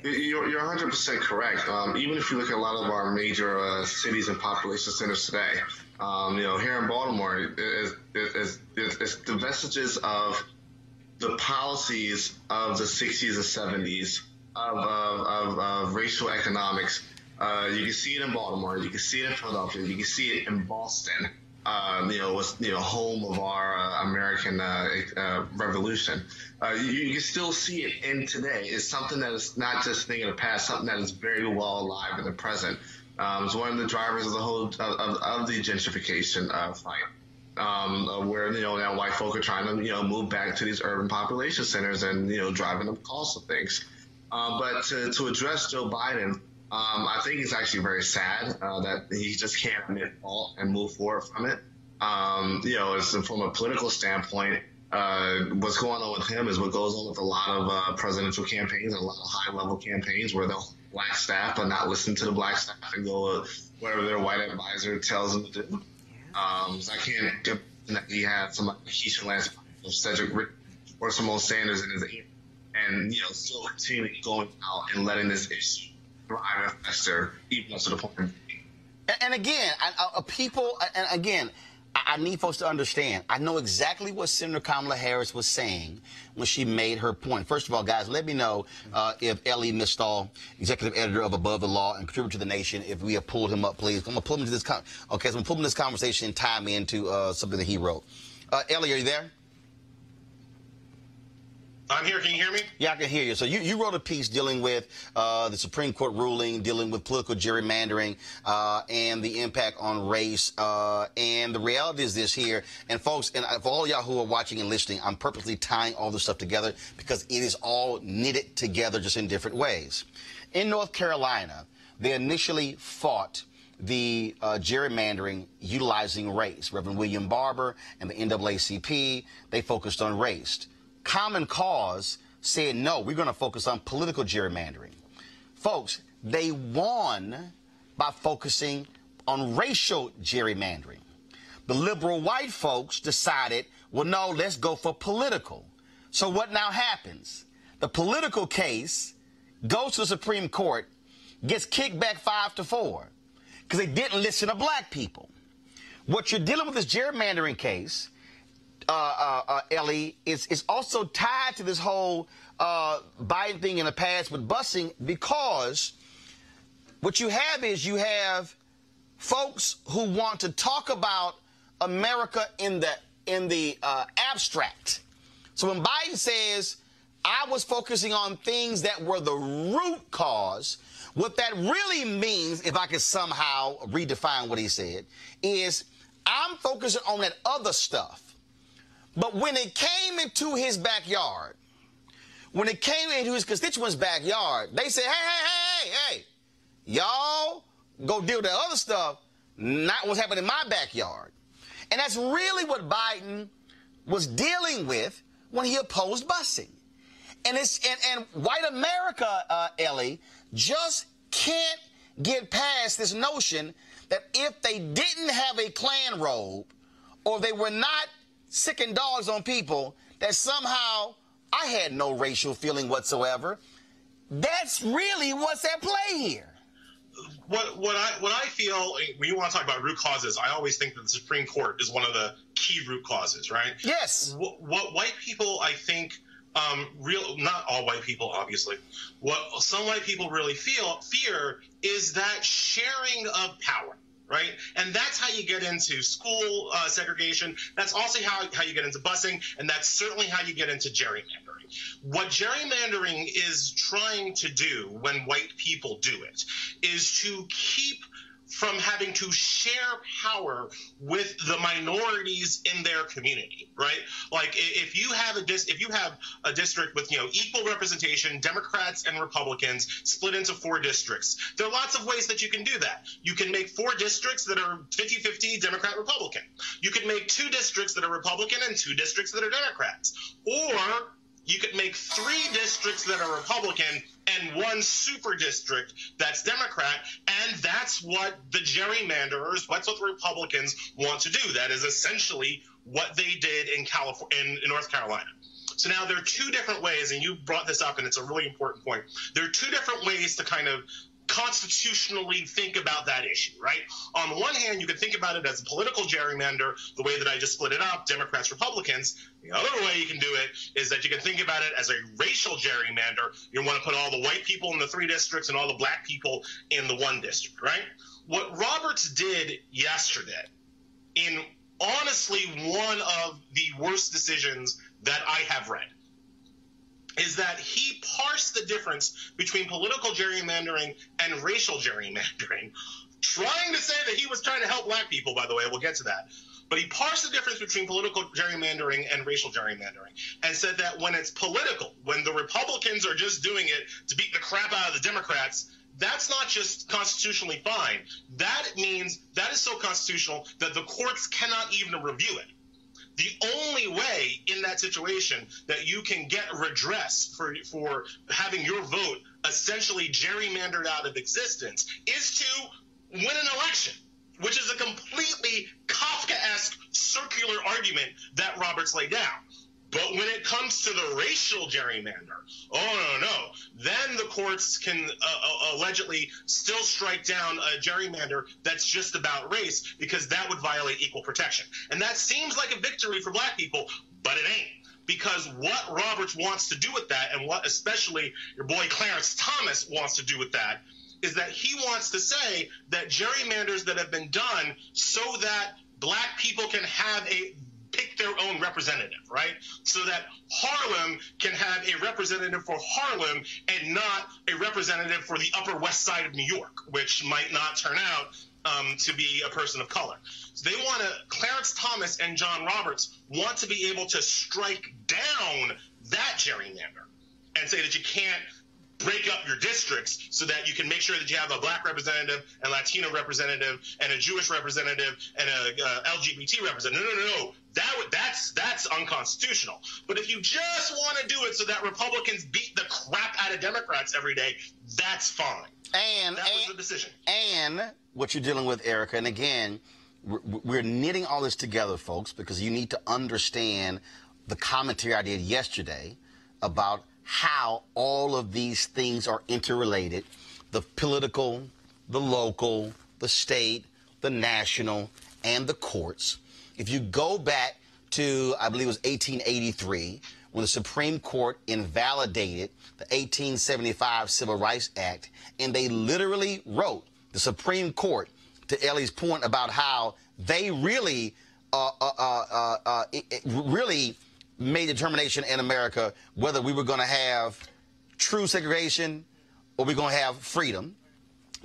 You're 100% correct. Even if you look at a lot of our major cities and population centers today, you know, here in Baltimore, it's the vestiges of the policies of the 60s and 70s of racial economics. You can see it in Baltimore. You can see it in Philadelphia. You can see it in Boston. You know, was home of our American Revolution. You can still see it in today. It's something that is not just a thing of the past, something that is very well alive in the present. It's one of the drivers of the whole of the gentrification fight, where now white folk are trying to move back to these urban population centers and driving up costs of things. But to address Joe Biden. I think it's actually very sad that he just can't admit fault and move forward from it. From a political standpoint, what's going on with him is what goes on with a lot of presidential campaigns and a lot of high-level campaigns where they'll black staff but not listen to the black staff and go whatever their white advisor tells them to do. So I can't get that he had somebody like Keisha Lance or Cedric Rick or Simone Sanders in his ear and still continuing going out and letting this issue thrive faster, even to the point. And again, I need folks to understand. I know exactly what Senator Kamala Harris was saying when she made her point. First of all, guys, let me know if Ellie Mistall, executive editor of Above the Law and contributor to The Nation, if we have pulled him up, please. I'm going to pull him into this. So I'm going to pull him in this conversation and tie him into something that he wrote. Ellie, are you there? I'm here. Can you hear me? Yeah, I can hear you. So you wrote a piece dealing with the Supreme Court ruling, dealing with political gerrymandering and the impact on race. And the reality is this here. And folks, and for all y'all who are watching and listening, I'm purposely tying all this stuff together because it is all knitted together just in different ways. In North Carolina, they initially fought the gerrymandering utilizing race. Reverend William Barber and the NAACP, they focused on race. Common Cause said, no, we're going to focus on political gerrymandering. Folks, they won by focusing on racial gerrymandering. The liberal white folks decided, well, no, let's go for political. So what now happens? The political case goes to the Supreme Court, gets kicked back 5-4 because they didn't listen to black people. What you're dealing with this gerrymandering case, Ellie, is also tied to this whole Biden thing in the past with busing, because what you have is you have folks who want to talk about America in the abstract. So when Biden says, I was focusing on things that were the root cause, what that really means, if I could somehow redefine what he said, is I'm focusing on that other stuff. But when it came into his backyard, when it came into his constituents' backyard, they said, hey, y'all go deal with that other stuff, not what's happening in my backyard. And that's really what Biden was dealing with when he opposed busing. And white America, Ellie, just can't get past this notion that if they didn't have a Klan robe or they were not sicking dogs on people, that somehow I had no racial feeling whatsoever. That's really what's at play here. What I feel, when you want to talk about root causes, I always think that the Supreme Court is one of the key root causes, right? Yes. What white people, I think, not all white people, obviously, what some white people really fear is that sharing of power. Right? And that's how you get into school segregation. That's also how you get into busing. And that's certainly how you get into gerrymandering. What gerrymandering is trying to do when white people do it is to keep from having to share power with the minorities in their community, right? Like if you have a district with equal representation, Democrats and Republicans split into 4 districts, there are lots of ways that you can do that. You can make 4 districts that are 50-50 Democrat-Republican. You could make 2 districts that are Republican and 2 districts that are Democrats, or you could make 3 districts that are Republican and 1 super district that's Democrat, and that's what the gerrymanderers, that's what the Republicans want to do. That is essentially what they did in North Carolina. So now there are 2 different ways, and you brought this up, and it's a really important point. There are 2 different ways to kind of constitutionally think about that issue, right? On the one hand, you can think about it as a political gerrymander, the way that I just split it up, Democrats, Republicans. The other way you can do it is that you can think about it as a racial gerrymander. You want to put all the white people in the 3 districts and all the black people in the 1 district, right? What Roberts did yesterday, in honestly one of the worst decisions that I have read, is that he parsed the difference between political gerrymandering and racial gerrymandering, trying to say that he was trying to help black people, by the way. We'll get to that. But he parsed the difference between political gerrymandering and racial gerrymandering and said that when it's political, when the Republicans are just doing it to beat the crap out of the Democrats, that's not just constitutionally fine. That means that is so constitutional that the courts cannot even review it. The only way in that situation that you can get redress for having your vote essentially gerrymandered out of existence is to win an election, which is a completely Kafkaesque circular argument that Roberts laid down. But when it comes to the racial gerrymander, oh, no. Then the courts can allegedly still strike down a gerrymander that's just about race, because that would violate equal protection. And that seems like a victory for black people, but it ain't. Because what Roberts wants to do with that, and what especially your boy Clarence Thomas wants to do with that, is that he wants to say that gerrymanders that have been done so that black people can have pick their own representative, right? So that Harlem can have a representative for Harlem and not a representative for the Upper West Side of New York, which might not turn out to be a person of color. So they want to, Clarence Thomas and John Roberts want to be able to strike down that gerrymander and say that you can't break up your districts so that you can make sure that you have a black representative, a Latino representative, and a Jewish representative, and a LGBT representative. No. That's unconstitutional. But if you just want to do it so that Republicans beat the crap out of Democrats every day, that's fine. And that was the decision. And what you're dealing with, Erica, and again, we're knitting all this together, folks, because you need to understand the commentary I did yesterday about how all of these things are interrelated: the political, the local, the state, the national, and the courts. If you go back to, I believe it was 1883, when the Supreme Court invalidated the 1875 Civil Rights Act, and they literally wrote, the Supreme Court, to Ellie's point about how they really really made a determination in America whether we were going to have true segregation or we're going to have freedom,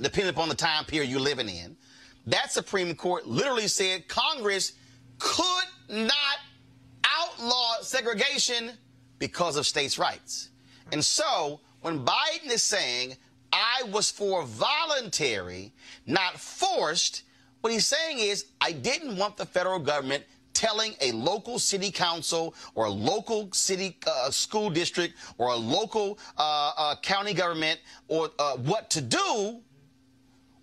depending upon the time period you're living in. That Supreme Court literally said Congress could not outlaw segregation because of states' rights. And so when Biden is saying, I was for voluntary, not forced, what he's saying is, I didn't want the federal government telling a local city council or a local city school district or a local county government or what to do.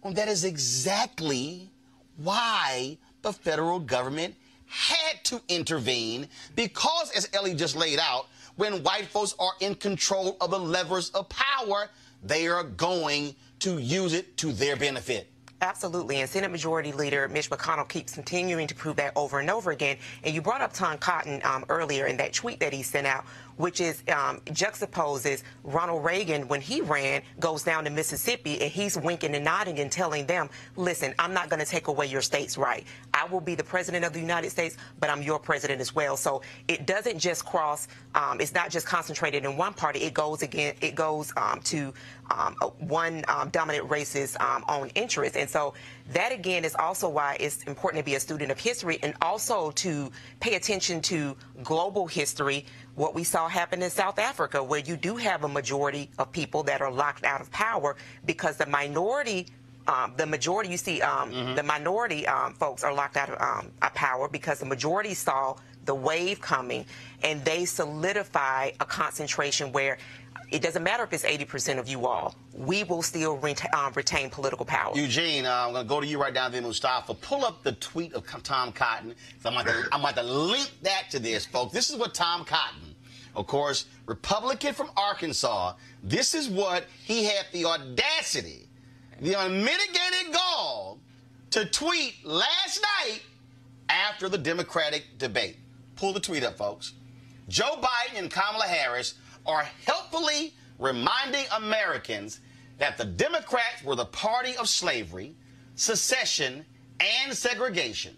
Well, that is exactly why the federal government had to intervene, because, as Ellie just laid out, when white folks are in control of the levers of power, they are going to use it to their benefit. Absolutely. And Senate Majority Leader Mitch McConnell keeps continuing to prove that over and over again. And you brought up Tom Cotton earlier in that tweet that he sent out, which is juxtaposes Ronald Reagan when he ran, goes down to Mississippi, and he's winking and nodding and telling them, listen, I'm not going to take away your state's right. I will be the president of the United States, but I'm your president as well. So it doesn't just cross, it's not just concentrated in one party. It goes to one dominant race's own interest. And so that, again, is also why it's important to be a student of history and also to pay attention to global history, what we saw happen in South Africa, where you do have a majority of people that are locked out of power because the minority, the minority folks are locked out of power because the majority saw the wave coming, and they solidify a concentration where it doesn't matter if it's 80% of you all. We will still retain political power. Eugene, I'm going to go to you right now, then Mustafa. Pull up the tweet of Tom Cotton. So I'm going to link that to this, folks. This is what Tom Cotton, of course, Republican from Arkansas, this is what he had the audacity, the unmitigated gall to tweet last night after the Democratic debate. Pull the tweet up, folks. Joe Biden and Kamala Harris are helpfully reminding Americans that the Democrats were the party of slavery, secession, and segregation.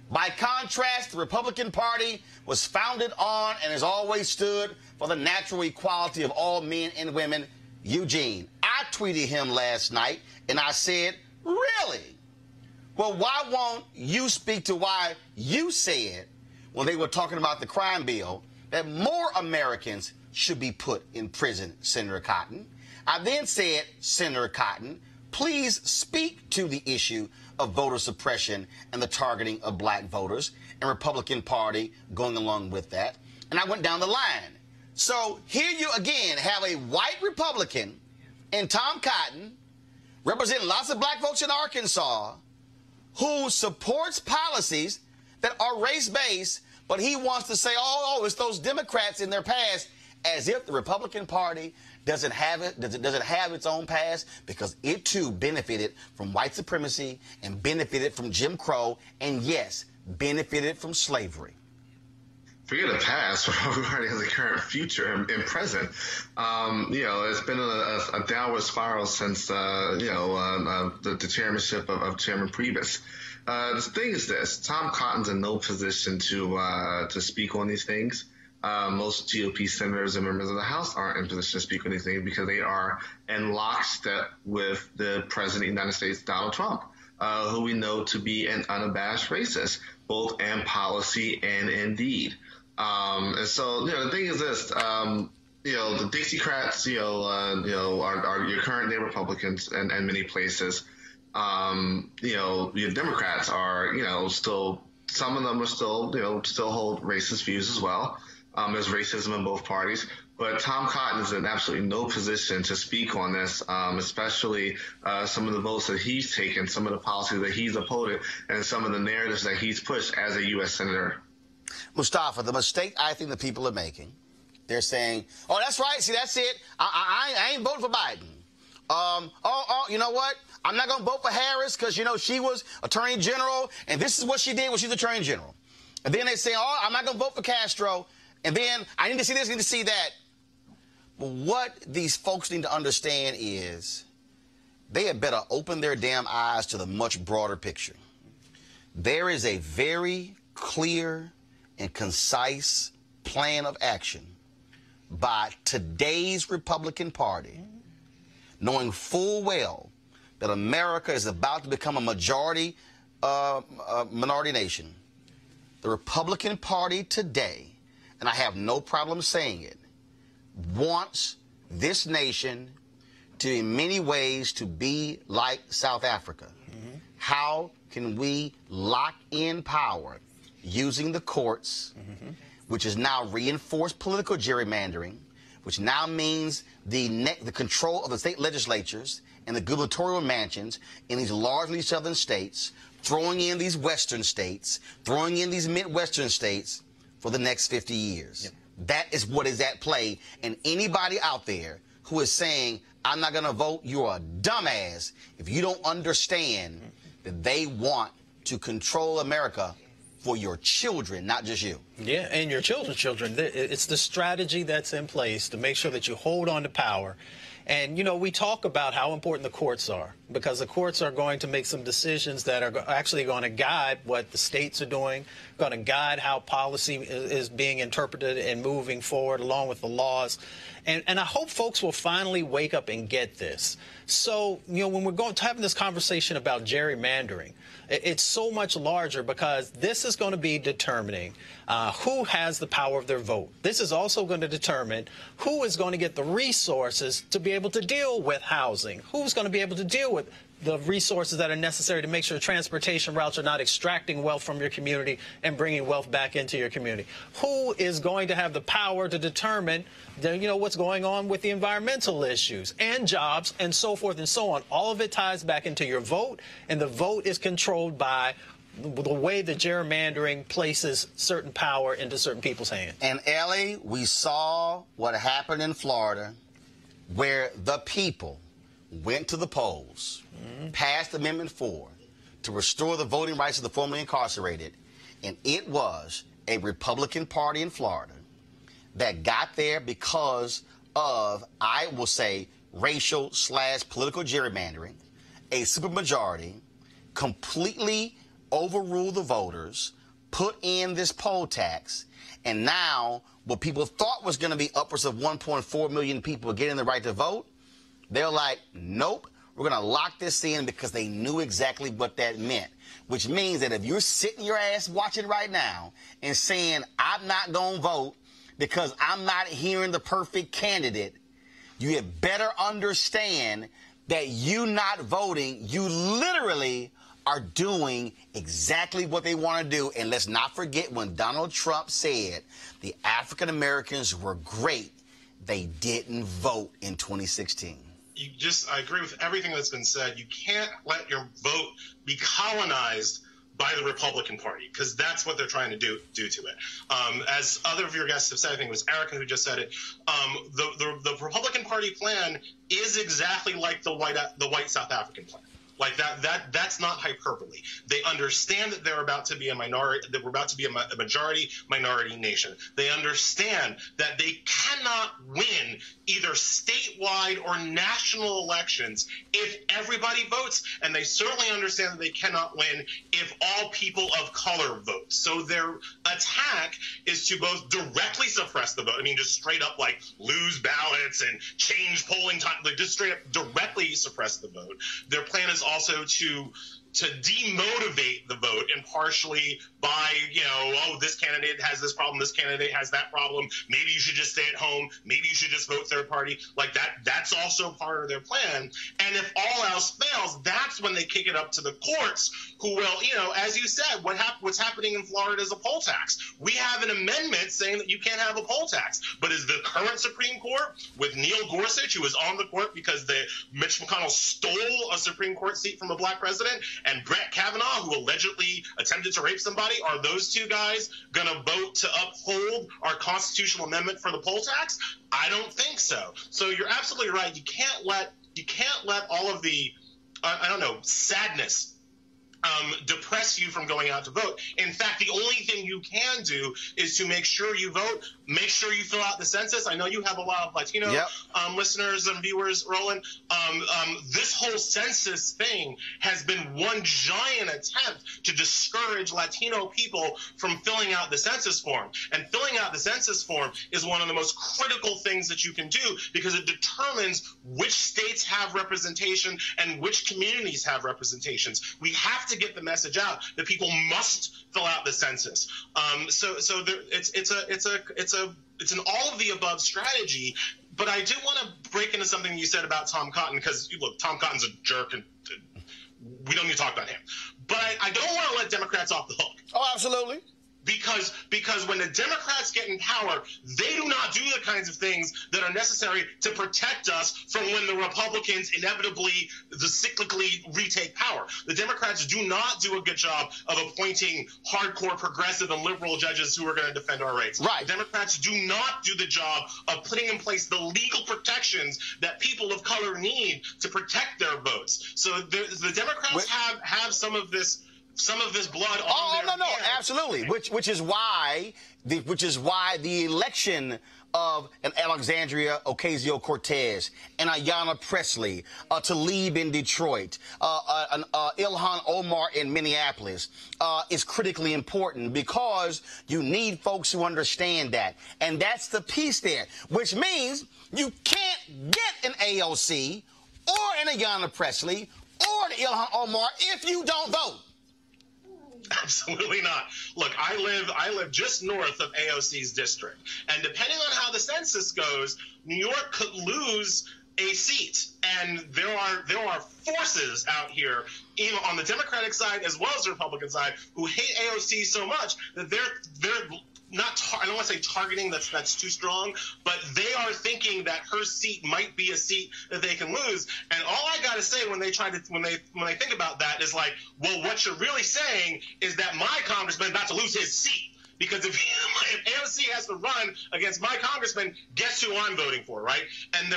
By contrast, the Republican Party was founded on and has always stood for the natural equality of all men and women. Eugene, I tweeted him last night, and I said, really? Well, why won't you speak to why you said, when they were talking about the crime bill, that more Americans should be put in prison, Senator Cotton? I then said, Senator Cotton, please speak to the issue of voter suppression and the targeting of black voters, and Republican Party going along with that. And I went down the line. So here you again have a white Republican and Tom Cotton representing lots of black folks in Arkansas who supports policies that are race-based, But he wants to say, oh, it's those Democrats in their past, as if the Republican Party doesn't have its own past, because it too benefited from white supremacy and benefited from Jim Crow, and yes, benefited from slavery. Forget the past, everybody has a current future and present. It's been a downward spiral since the chairmanship of Chairman Priebus. The thing is this: Tom Cotton's in no position to speak on these things. Most GOP senators and members of the House aren't in position to speak on these things because they are in lockstep with the President of the United States, Donald Trump, who we know to be an unabashed racist, both in policy and in deed. And so, the thing is this, the Dixiecrats, are your current day Republicans in many places. Your Democrats are, still, some of them are still hold racist views as well. There's racism in both parties. But Tom Cotton is in absolutely no position to speak on this, especially some of the votes that he's taken, some of the policies that he's opposed, and some of the narratives that he's pushed as a U.S. Senator. Mustafa, the mistake I think the people are making, they're saying, oh, that's right, see, that's it. I ain't voting for Biden. You know what? I'm not going to vote for Harris because, she was Attorney General, and this is what she did when she's Attorney General. And then they say, oh, I'm not going to vote for Castro, and then I need to see this, I need to see that. But what these folks need to understand is they had better open their damn eyes to the much broader picture. There is a very clear and concise plan of action by today's Republican Party, knowing full well that America is about to become a minority nation. The Republican Party today, and I have no problem saying it, wants this nation to, in many ways, to be like South Africa. Mm-hmm. How can we lock in power using the courts, mm-hmm. which is now reinforced political gerrymandering, which now means the control of the state legislatures and the gubernatorial mansions in these largely southern states, throwing in these western states, throwing in these midwestern states for the next 50 years. Yep. That is what is at play. And anybody out there who is saying, I'm not going to vote, you're a dumbass if you don't understand that they want to control America for your children, not just you. Yeah, and your children's children. It's the strategy that's in place to make sure that you hold on to power. And, we talk about how important the courts are, because the courts are going to make some decisions that are actually going to guide what the states are doing, going to guide how policy is being interpreted and moving forward along with the laws. And I hope folks will finally wake up and get this. So, when we're going to having this conversation about gerrymandering, it's so much larger because this is going to be determining who has the power of their vote. This is also going to determine who is going to get the resources to be able to deal with housing, who's going to be able to deal with the resources that are necessary to make sure transportation routes are not extracting wealth from your community and bringing wealth back into your community. Who is going to have the power to determine, what's going on with the environmental issues and jobs and so forth and so on. All of it ties back into your vote, and the vote is controlled by the way the gerrymandering places certain power into certain people's hands. And, Ellie, we saw what happened in Florida, where the people went to the polls, passed Amendment 4 to restore the voting rights of the formerly incarcerated, and it was a Republican Party in Florida that got there because of, I will say, racial/political gerrymandering. A supermajority completely overruled the voters, put in this poll tax, and now what people thought was going to be upwards of 1.4 million people getting the right to vote, they're like, nope, we're going to lock this in, because they knew exactly what that meant. Which means that if you're sitting your ass watching right now and saying, I'm not going to vote because I'm not hearing the perfect candidate, you had better understand that you not voting, you literally are doing exactly what they want to do. And let's not forget when Donald Trump said the African Americans were great, they didn't vote in 2016. I agree with everything that's been said. You can't let your vote be colonized by the Republican Party, because that's what they're trying to do to it. As other of your guests have said, I think it was Erica who just said it, the Republican Party plan is exactly like the white South African plan. Like that's not hyperbole. They understand that they're about to be a minority, that we're about to be a majority minority nation. They understand that they cannot win either statewide or national elections if everybody votes, and they certainly understand that they cannot win if all people of color vote. So their attack is to both directly suppress the vote. I mean, just straight up like lose ballots and change polling time, like just straight up directly suppress the vote. Their plan is also to demotivate the vote impartially by, oh, this candidate has this problem, this candidate has that problem, maybe you should just stay at home, maybe you should just vote third party. Like that's also part of their plan. And if all else fails, that's when they kick it up to the courts, who will, as you said, what's happening in Florida is a poll tax. We have an amendment saying that you can't have a poll tax, but is the current Supreme Court with Neil Gorsuch, who was on the court because Mitch McConnell stole a Supreme Court seat from a black president, and Brett Kavanaugh, who allegedly attempted to rape somebody, are those two guys going to vote to uphold our constitutional amendment for the poll tax? I don't think so. So you're absolutely right. You can't let all of the sadness depress you from going out to vote. In fact, the only thing you can do is to make sure you vote, make sure you fill out the census. I know you have a lot of Latino listeners and viewers, Roland. This whole census thing has been one giant attempt to discourage Latino people from filling out the census form. And filling out the census form is one of the most critical things that you can do, because it determines which states have representation and which communities have representations. We have to get the message out that people must fill out the census. It's an all of the above strategy. But I do want to break into something you said about Tom Cotton, because look, Tom Cotton's a jerk, and we don't need to talk about him. But I don't want to let Democrats off the hook. Oh, absolutely. Because when the Democrats get in power, they do not do the kinds of things that are necessary to protect us from when the Republicans inevitably, cyclically retake power. The Democrats do not do a good job of appointing hardcore progressive and liberal judges who are going to defend our rights. Right. The Democrats do not do the job of putting in place the legal protections that people of color need to protect their votes. So the Democrats have some of this blood on their hands. Absolutely. Which is why the election of an Alexandria Ocasio-Cortez, and Ayanna Pressley, Tlaib in Detroit, an Ilhan Omar in Minneapolis is critically important, because you need folks who understand that. And that's the piece there, which means you can't get an AOC or an Ayanna Pressley or an Ilhan Omar if you don't vote. Absolutely not. Look, I live just north of AOC's district, and depending on how the census goes, New York could lose a seat. And there are forces out here, even on the Democratic side as well as the Republican side, who hate AOC so much that they're not, I don't want to say targeting, that's too strong, but they are thinking that her seat might be a seat that they can lose. And all I got to say when they think about that is like, well, what you're really saying is that my congressman about to lose his seat. Because if AOC has to run against my congressman, guess who I'm voting for, right? And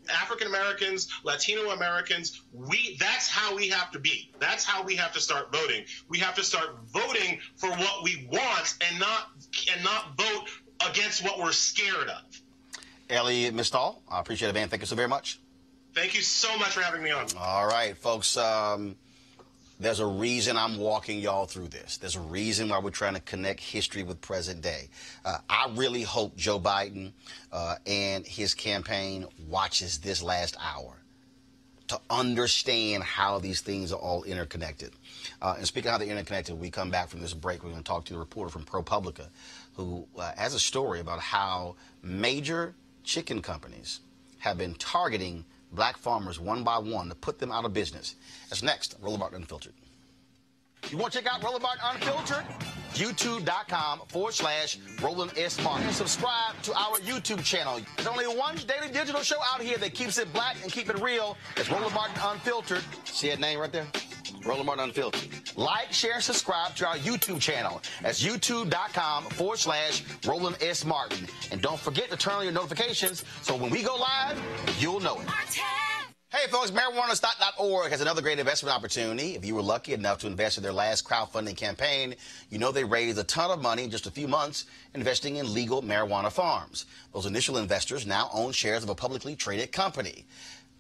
African Americans, Latino Americans, that's how we have to be. That's how we have to start voting. We have to start voting for what we want and not vote against what we're scared of. Elliot Mistal, I appreciate it, man. Thank you so very much. Thank you so much for having me on. All right, folks. There's a reason I'm walking y'all through this. There's a reason why we're trying to connect history with present day. I really hope Joe Biden and his campaign watches this last hour to understand how these things are all interconnected. And speaking of how they're interconnected, we come back from this break. We're going to talk to a reporter from ProPublica who has a story about how major chicken companies have been targeting black farmers one by one to put them out of business. That's next, Roland Martin Unfiltered. You want to check out Roland Martin Unfiltered? YouTube.com/Roland S. Martin. And subscribe to our YouTube channel. There's only one daily digital show out here that keeps it black and keep it real. It's Roland Martin Unfiltered. See that name right there? Roland Martin Unfiltered. Like, share, and subscribe to our YouTube channel. That's youtube.com/Roland S. Martin. And don't forget to turn on your notifications so when we go live, you'll know it. Hey, folks, marijuanastock.org has another great investment opportunity. If you were lucky enough to invest in their last crowdfunding campaign, you know they raised a ton of money in just a few months investing in legal marijuana farms. Those initial investors now own shares of a publicly traded company.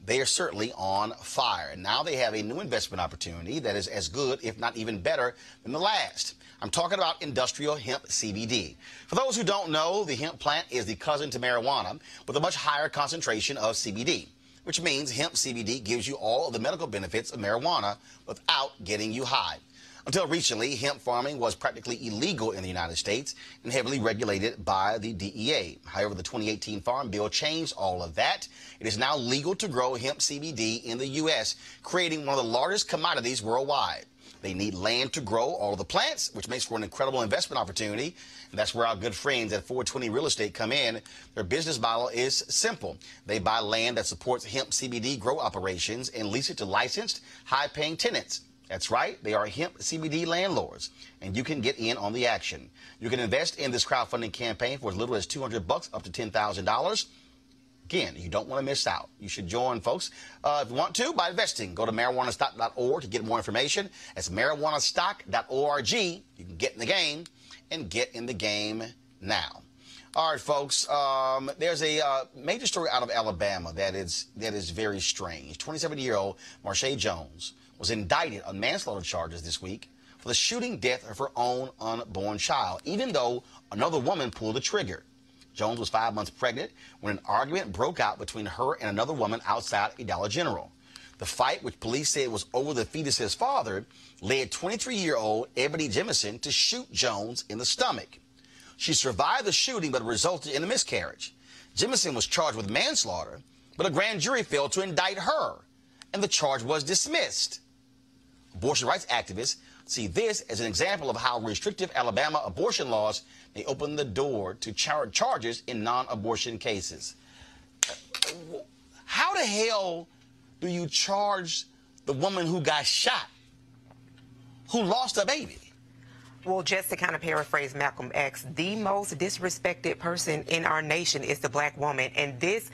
They are certainly on fire. And now they have a new investment opportunity that is as good, if not even better, than the last. I'm talking about industrial hemp CBD. For those who don't know, the hemp plant is the cousin to marijuana with a much higher concentration of CBD, which means hemp CBD gives you all of the medical benefits of marijuana without getting you high. Until recently, hemp farming was practically illegal in the United States and heavily regulated by the DEA. However, the 2018 Farm Bill changed all of that. It is now legal to grow hemp CBD in the U.S., creating one of the largest commodities worldwide. They need land to grow all of the plants, which makes for an incredible investment opportunity. And that's where our good friends at 420 Real Estate come in. Their business model is simple. They buy land that supports hemp CBD grow operations and lease it to licensed, high-paying tenants. That's right, they are hemp CBD landlords, and you can get in on the action. You can invest in this crowdfunding campaign for as little as $200 up to $10,000. Again, you don't want to miss out. You should join, folks, if you want to, by investing. Go to marijuanastock.org to get more information. That's marijuanastock.org. You can get in the game and get in the game now. All right, folks, there's a major story out of Alabama that is very strange. 27-year-old Marshae Jones was indicted on manslaughter charges this week for the shooting death of her own unborn child, even though another woman pulled the trigger. Jones was 5 months pregnant when an argument broke out between her and another woman outside a Dollar General. The fight, which police said was over the fetus's father, led 23-year-old Ebony Jemison to shoot Jones in the stomach. She survived the shooting, but resulted in a miscarriage. Jemison was charged with manslaughter, but a grand jury failed to indict her, and the charge was dismissed. Abortion rights activists see this as an example of how restrictive Alabama abortion laws may open the door to charges in non-abortion cases. How the hell do you charge the woman who got shot, who lost a baby? Well, just to kind of paraphrase Malcolm X, the most disrespected person in our nation is the black woman. And this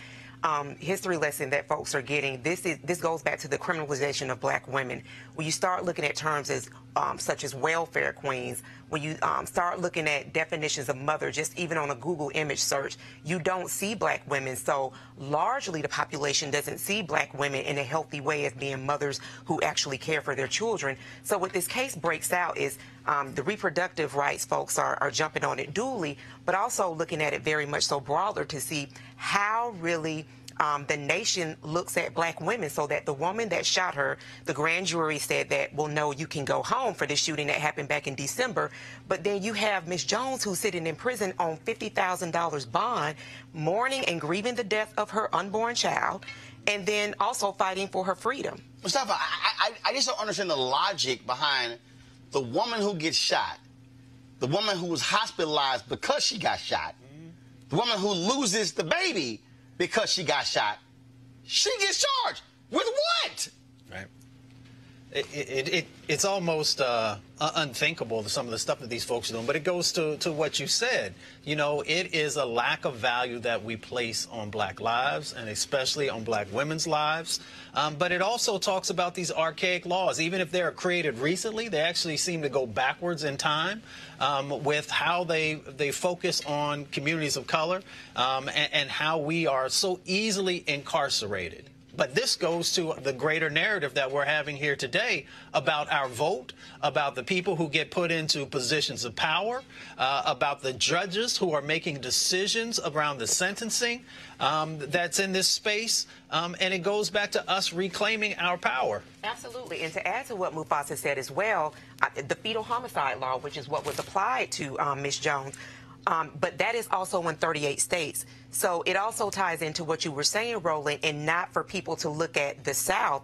history lesson that folks are getting, this goes back to the criminalization of black women. When you start looking at terms as such as welfare queens, when you start looking at definitions of mother, just even on a Google image search, you don't see black women. So largely the population doesn't see black women in a healthy way as being mothers who actually care for their children. So what this case breaks out is the reproductive rights folks are jumping on it duly, but also looking at it very much so broader to see how really the nation looks at black women, so that the woman that shot her, the grand jury said that, well, no, you can go home for this shooting that happened back in December. But then you have Ms. Jones, who's sitting in prison on $50,000 bond, mourning and grieving the death of her unborn child, and then also fighting for her freedom. Mustafa, I just don't understand the logic behind the woman who gets shot, the woman who was hospitalized because she got shot, the woman who loses the baby because she got shot. She gets charged with what? Right. It's almost unthinkable, some of the stuff that these folks are doing, but it goes to what you said. You know, it is a lack of value that we place on black lives, and especially on black women's lives. But it also talks about these archaic laws. Even if they're created recently, they actually seem to go backwards in time with how they focus on communities of color and how we are so easily incarcerated. But this goes to the greater narrative that we're having here today about our vote, about the people who get put into positions of power, about the judges who are making decisions around the sentencing that's in this space. And it goes back to us reclaiming our power. Absolutely. And to add to what Mufasa said as well, the fetal homicide law, which is what was applied to Ms. Jones, but that is also in 38 states. So it also ties into what you were saying, Roland, and not for people to look at the South.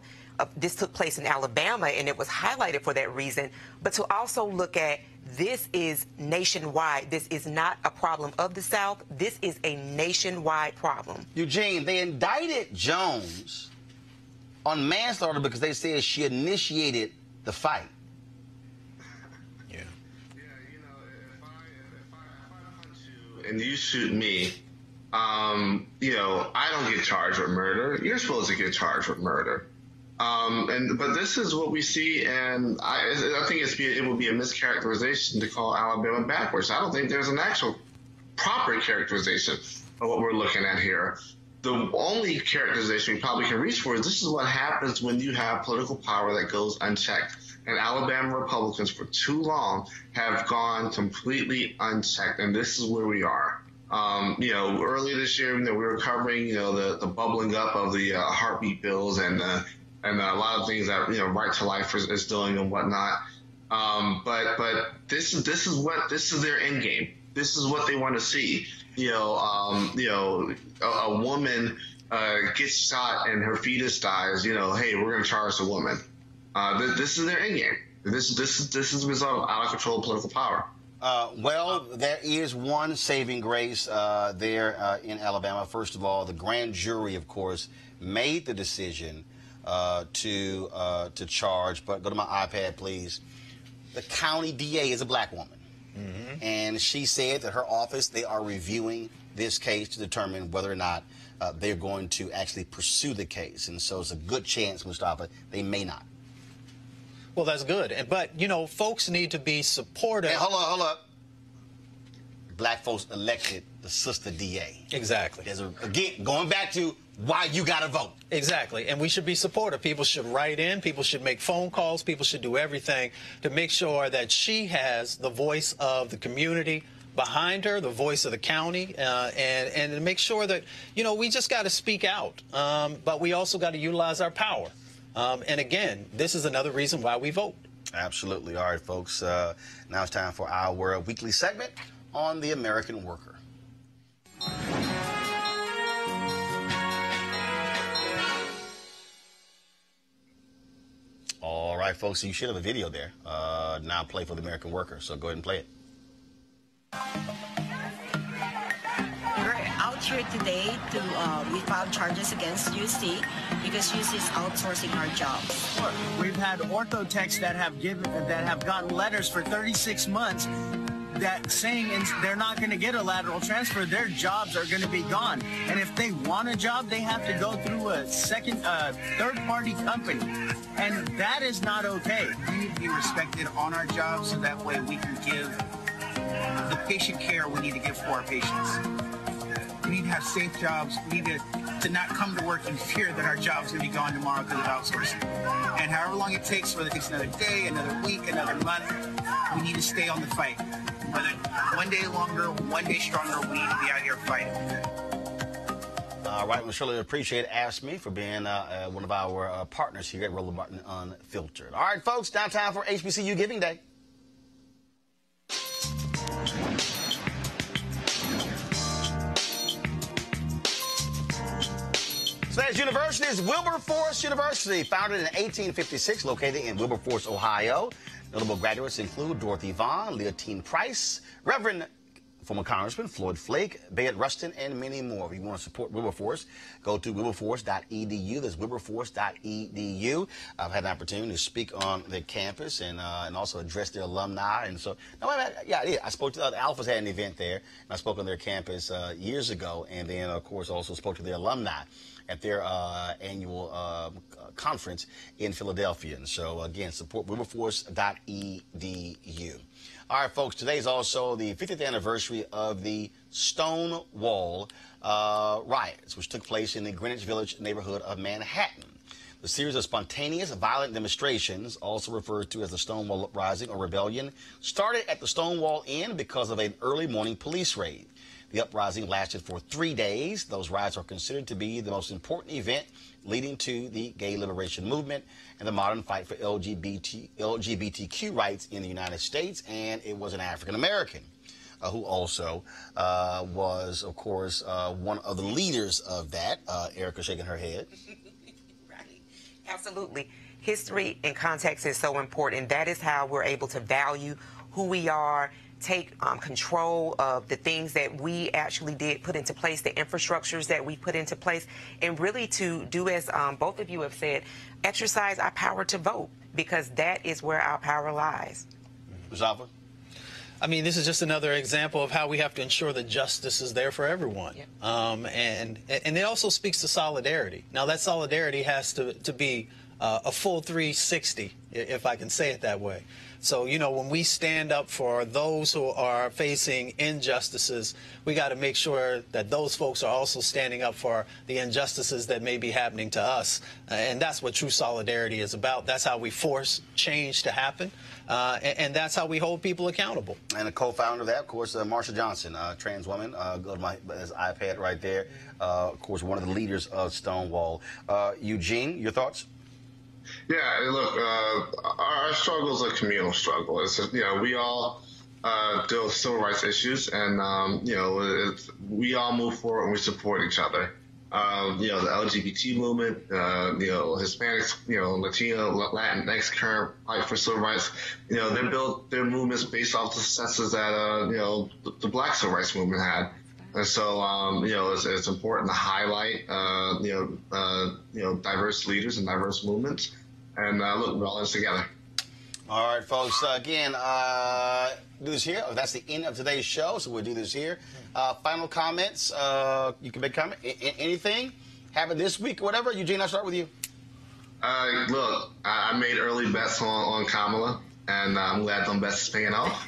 This took place in Alabama, and it was highlighted for that reason. But to also look at this is nationwide. This is not a problem of the South. This is a nationwide problem. Eugene, they indicted Jones on manslaughter because they said she initiated the fight. and you shoot me, I don't get charged with murder. You're supposed to get charged with murder. But this is what we see, and I think it would be a mischaracterization to call Alabama backwards. I don't think there's an actual proper characterization of what we're looking at here. The only characterization we probably can reach for is this is what happens when you have political power that goes unchecked. And Alabama Republicans for too long have gone completely unchecked, and this is where we are. Earlier this year, we were covering, the bubbling up of the heartbeat bills and a lot of things that, Right to Life is doing and whatnot. But this is their end game. This is what they want to see. A woman gets shot and her fetus dies. Hey, we're going to charge the woman. This is their end game. This is the result of out of control political power. Well, there is one saving grace there in Alabama. First of all, the grand jury, of course, made the decision to charge. But go to my iPad, please. The county DA is a black woman. Mm-hmm. And she said that her office, they are reviewing this case to determine whether or not they're going to actually pursue the case. And so it's a good chance, Mustafa, they may not. Well, that's good. But, folks need to be supportive. Hey, hold up. Black folks elected the sister DA. Exactly. Again, going back to why you got to vote. Exactly. And we should be supportive. People should write in. People should make phone calls. People should do everything to make sure that she has the voice of the community behind her, the voice of the county, and to make sure that, we just got to speak out. But we also got to utilize our power. And again, this is another reason why we vote. Absolutely. All right, folks. Now it's time for our weekly segment on the American worker. All right, folks. So you should have a video there. Now play for the American worker. So go ahead and play it. We're out here today we filed charges against UC because UC is outsourcing our jobs. We've had ortho techs that have gotten letters for 36 months that saying they're not going to get a lateral transfer. Their jobs are going to be gone. And if they want a job, they have to go through a third-party company. And that is not okay. We need to be respected on our jobs so that way we can give the patient care we need to give for our patients. We need to have safe jobs. We need to not come to work in fear that our job's going to be gone tomorrow because of outsourcing. And however long it takes, whether it takes another day, another week, another month, we need to stay on the fight. Whether one day longer, one day stronger, we need to be out here fighting. All right, we surely appreciate AFSCME for being one of our partners here at Roland Martin Unfiltered. All right, folks, now time for HBCU Giving Day. Today's university is Wilberforce University, founded in 1856, located in Wilberforce, Ohio. Notable graduates include Dorothy Vaughan, Leontine Price, Reverend former Congressman Floyd Flake, Bayard Rustin, and many more. If you want to support Wilberforce, go to wilberforce.edu. That's wilberforce.edu. I've had an opportunity to speak on their campus and also address their alumni. And so, I spoke to the Alphas had an event there, and I spoke on their campus years ago, and then, of course, also spoke to their alumni at their annual conference in Philadelphia. And so, again, support wilberforce.edu. All right, folks, today is also the 50th anniversary of the Stonewall riots, which took place in the Greenwich Village neighborhood of Manhattan. The series of spontaneous, violent demonstrations, also referred to as the Stonewall Uprising or Rebellion, started at the Stonewall Inn because of an early morning police raid. The uprising lasted for 3 days. Those riots are considered to be the most important event leading to the gay liberation movement and the modern fight for LGBTQ rights in the United States. And it was an African-American who also was, of course, one of the leaders of that. Erica shaking her head. Right. Absolutely. History and context is so important. That is how we're able to value who we are, take control of the things that we actually did put into place, the infrastructures that we put into place, and really to do as both of you have said, exercise our power to vote, because that is where our power lies. Mustafa? I mean, this is just another example of how we have to ensure that justice is there for everyone. Yep. And it also speaks to solidarity. Now, that solidarity has to be a full 360, if I can say it that way. So, you know, when we stand up for those who are facing injustices, we got to make sure that those folks are also standing up for the injustices that may be happening to us. And that's what true solidarity is about. That's how we force change to happen. And that's how we hold people accountable. And a co-founder of that, of course, Marsha Johnson, trans woman. Go to my iPad right there. Of course, one of the leaders of Stonewall. Eugene, your thoughts? Yeah, look, our struggle is a communal struggle. It's you know, we all deal with civil rights issues, and you know, we all move forward and we support each other. You know, the LGBT movement, you know, Hispanics, you know, Latino, Latinx current fight for civil rights. You know, they built their movements based off the successes that you know, the Black civil rights movement had. And so, you know, it's important to highlight, you know, diverse leaders and diverse movements. And look, we're all in this together. All right, folks. Again, do this here. That's the end of today's show, so we'll do this here. Final comments. You can make comment. Anything happen this week or whatever. Eugene, I'll start with you. Look, I made early bets on Kamala, and I'm glad them bets is paying off.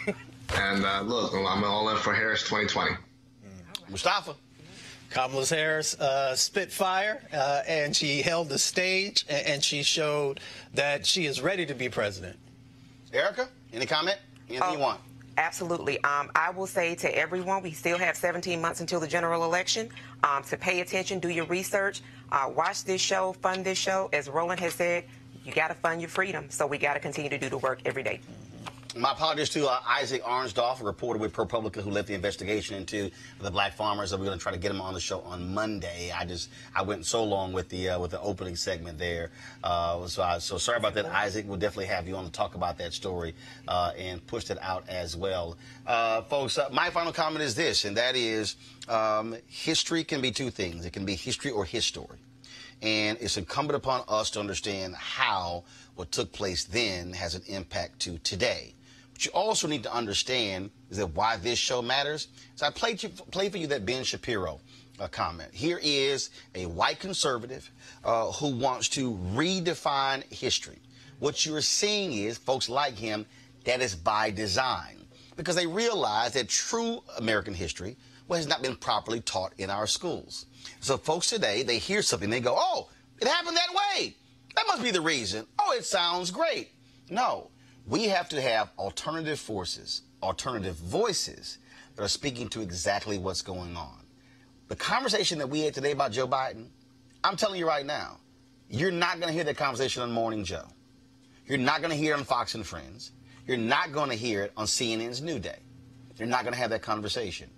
And look, I'm all in for Harris 2020. Mustafa. Kamala Harris spit fire, and she held the stage, and she showed that she is ready to be president. Erica, any comment? Anything you want? Absolutely. I will say to everyone, we still have 17 months until the general election. To pay attention, do your research, watch this show, fund this show. As Roland has said, you got to fund your freedom, so we got to continue to do the work every day. My apologies to Isaac Arnsdorf, a reporter with ProPublica who led the investigation into the black farmers. We're going to try to get him on the show on Monday. I went so long with the opening segment there. So sorry about that, Isaac. We'll definitely have you on to talk about that story and push that out as well. Folks, my final comment is this, and that is history can be two things. It can be history or history. And it's incumbent upon us to understand how what took place then has an impact to today. What you also need to understand is that why this show matters. So I played for you that Ben Shapiro comment. Here is a white conservative who wants to redefine history. What you're seeing is folks like him, that is by design, because they realize that true American history has not been properly taught in our schools. So folks today, they hear something, they go, oh, it happened that way. That must be the reason. Oh, it sounds great. No. We have to have alternative forces, alternative voices that are speaking to exactly what's going on. The conversation that we had today about Joe Biden, I'm telling you right now, you're not going to hear that conversation on Morning Joe. You're not going to hear it on Fox and Friends. You're not going to hear it on CNN's New Day. You're not going to have that conversation.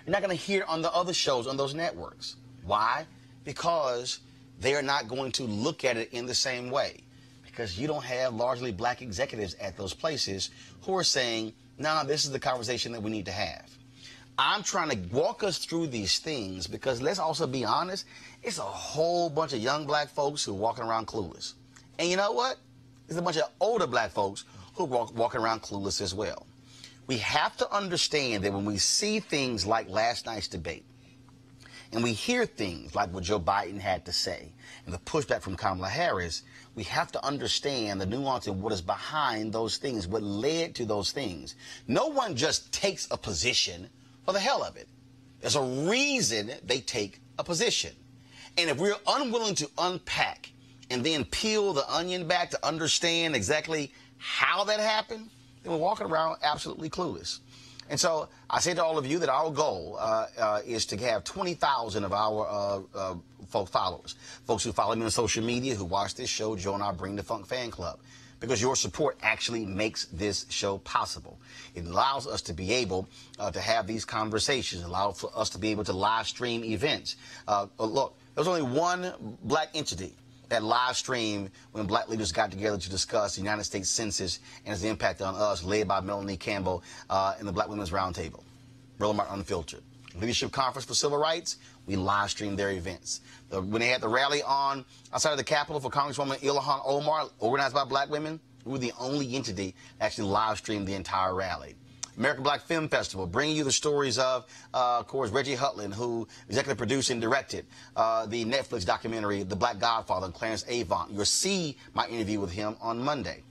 You're not going to hear it on the other shows on those networks. Why? Because they are not going to look at it in the same way. Because you don't have largely black executives at those places who are saying, no, this is the conversation that we need to have. I'm trying to walk us through these things because let's also be honest, it's a whole bunch of young black folks who are walking around clueless. And you know what? There's a bunch of older black folks who are walking around clueless as well. We have to understand that when we see things like last night's debate, and we hear things like what Joe Biden had to say and the pushback from Kamala Harris, we have to understand the nuance of what is behind those things, what led to those things. No one just takes a position for the hell of it. There's a reason they take a position. And if we're unwilling to unpack and then peel the onion back to understand exactly how that happened, then we're walking around absolutely clueless. And so I say to all of you that our goal is to have 20,000 of our followers, folks who follow me on social media, who watch this show, join our Bring the Funk fan club, because your support actually makes this show possible. It allows us to be able to have these conversations, allows for us to be able to live stream events. Look, there's only one black entity that live stream when black leaders got together to discuss the United States Census and its impact on us, led by Melanie Campbell and the Black Women's Roundtable. Roland Martin Unfiltered. Leadership Conference for Civil Rights, we live streamed their events. When they had the rally on outside of the Capitol for Congresswoman Ilhan Omar, organized by black women, we were the only entity that actually live streamed the entire rally. American Black Film Festival, bringing you the stories of course, Reggie Hutland, who executive produced and directed the Netflix documentary, The Black Godfather, and Clarence Avant. You'll see my interview with him on Monday.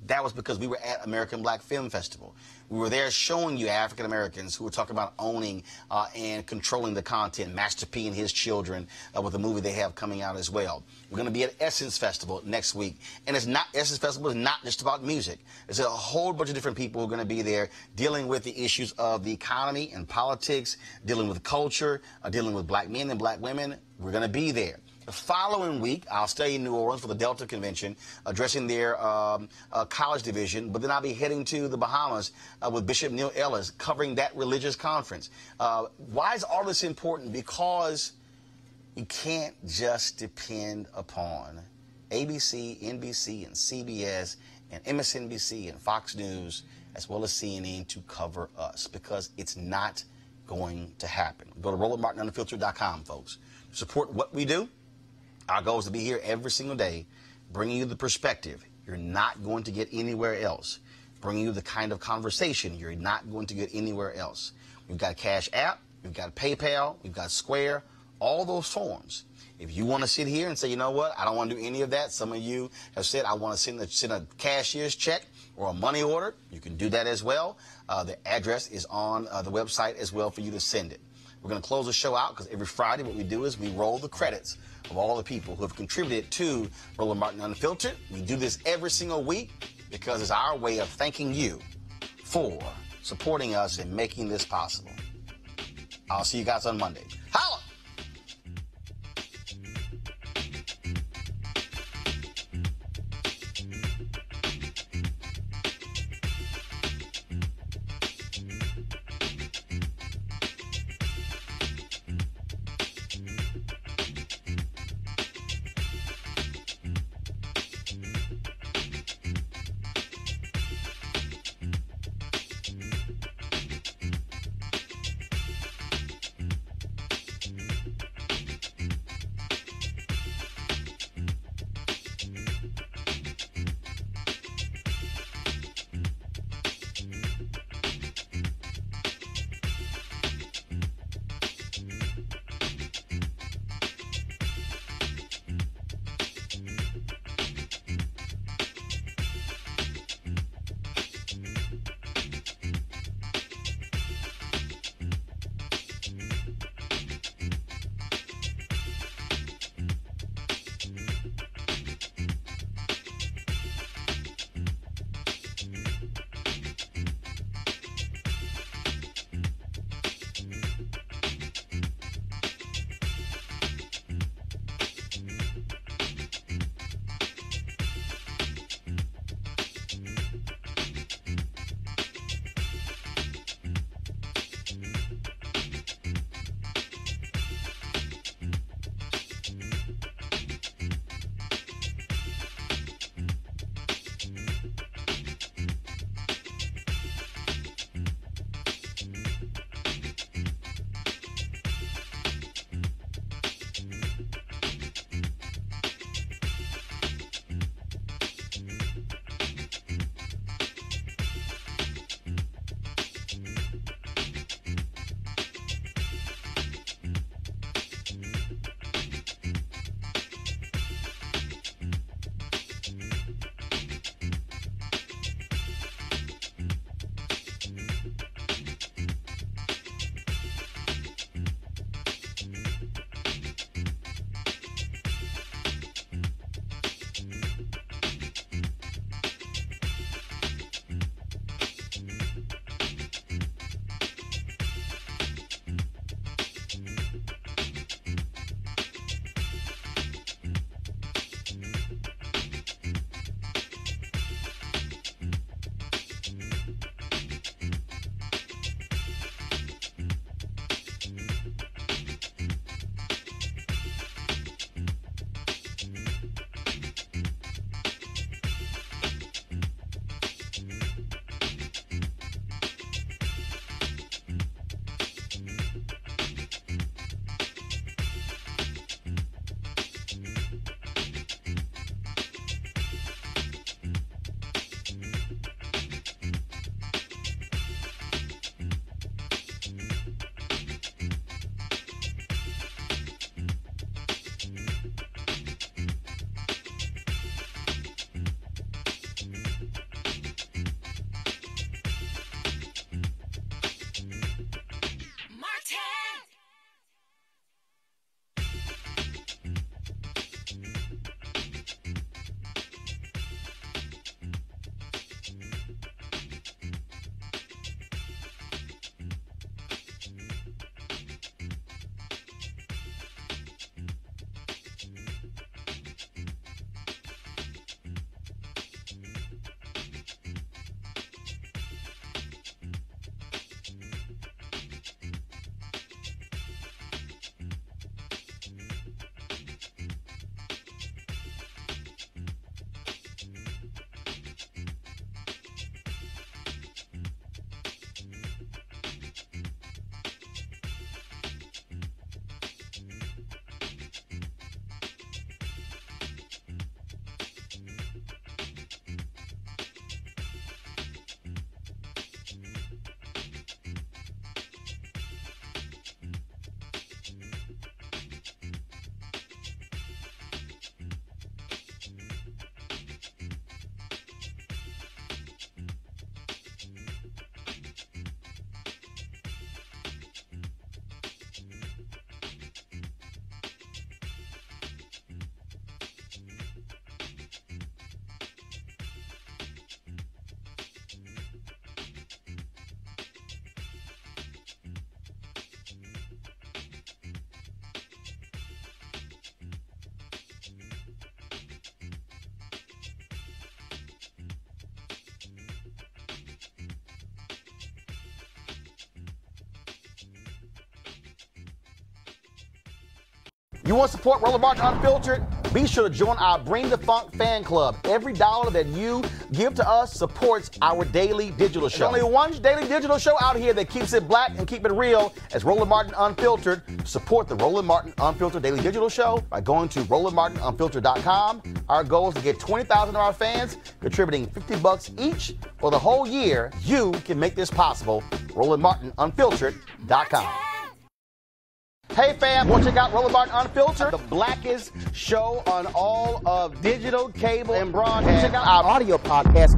That was because we were at American Black Film Festival. We were there showing you African Americans who were talking about owning and controlling the content. Master P and his children with a movie they have coming out as well. We're going to be at Essence Festival next week. And Essence Festival is not just about music. There's a whole bunch of different people who are going to be there dealing with the issues of the economy and politics, dealing with culture, dealing with black men and black women. We're going to be there. The following week, I'll stay in New Orleans for the Delta Convention, addressing their college division, but then I'll be heading to the Bahamas with Bishop Neil Ellis, covering that religious conference. Why is all this important? Because you can't just depend upon ABC, NBC, and CBS, and MSNBC, and Fox News, as well as CNN to cover us, because it's not going to happen. Go to RolandMartinUnfiltered.com, folks. Support what we do. Our goal is to be here every single day, bringing you the perspective you're not going to get anywhere else, bringing you the kind of conversation you're not going to get anywhere else. We've got a Cash App, we've got PayPal, we've got Square, all those forms. If you want to sit here and say, you know what, I don't want to do any of that. Some of you have said, I want to send a cashier's check or a money order. You can do that as well. The address is on the website as well for you to send it. We're going to close the show out because every Friday what we do is we roll the credits of all the people who have contributed to Roland Martin Unfiltered. We do this every single week because it's our way of thanking you for supporting us and making this possible. I'll see you guys on Monday. Holla! You want to support Roland Martin Unfiltered? Be sure to join our Bring the Funk fan club. Every dollar that you give to us supports our daily digital show. There's only one daily digital show out here that keeps it black and keep it real as Roland Martin Unfiltered. Support the Roland Martin Unfiltered daily digital show by going to RolandMartinUnfiltered.com. Our goal is to get 20,000 of our fans contributing $50 each for the whole year. You can make this possible. RolandMartinUnfiltered.com. Hey fam, want to check out Roland Martin Unfiltered, the blackest show on all of digital, cable, and broadcast. Check out our audio podcast.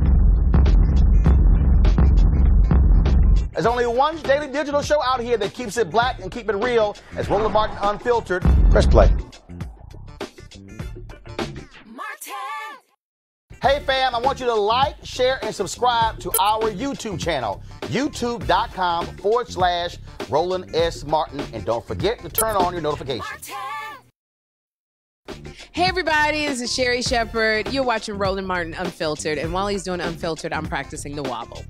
There's only one daily digital show out here that keeps it black and keep it real as Roland Martin Unfiltered. Press play. Hey fam, I want you to like, share, and subscribe to our YouTube channel, youtube.com/Roland S. Martin. And don't forget to turn on your notifications. Hey everybody, this is Sherry Shepherd. You're watching Roland Martin Unfiltered. And while he's doing Unfiltered, I'm practicing the wobble.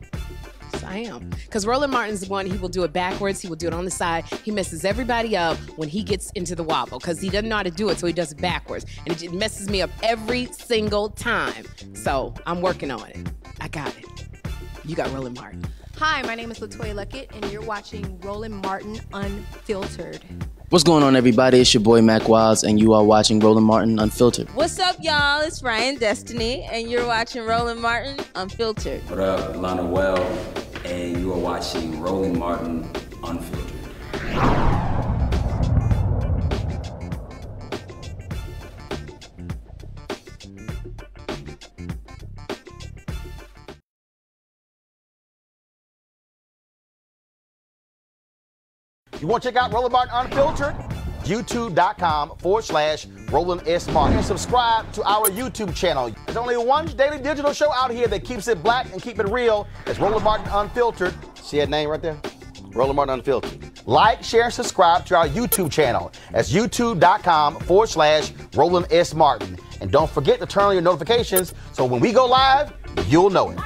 Yes, I am. Because Roland Martin's the one, he will do it backwards, he will do it on the side. He messes everybody up when he gets into the wobble because he doesn't know how to do it, so he does it backwards. And it messes me up every single time. So I'm working on it. I got it. You got Roland Martin. Hi, my name is LaToya Luckett, and you're watching Roland Martin Unfiltered. What's going on, everybody? It's your boy Mac Wilds, and you are watching Roland Martin Unfiltered. What's up, y'all? It's Ryan Destiny, and you're watching Roland Martin Unfiltered. What up, Lana Well, and you are watching Roland Martin Unfiltered. You want to check out Roland Martin Unfiltered? youtube.com/Roland S. Martin. And subscribe to our YouTube channel. There's only one daily digital show out here that keeps it black and keep it real. It's Roland Martin Unfiltered. See that name right there? Roland Martin Unfiltered. Like, share, and subscribe to our YouTube channel. That's youtube.com/Roland S. Martin. And don't forget to turn on your notifications so when we go live, you'll know it.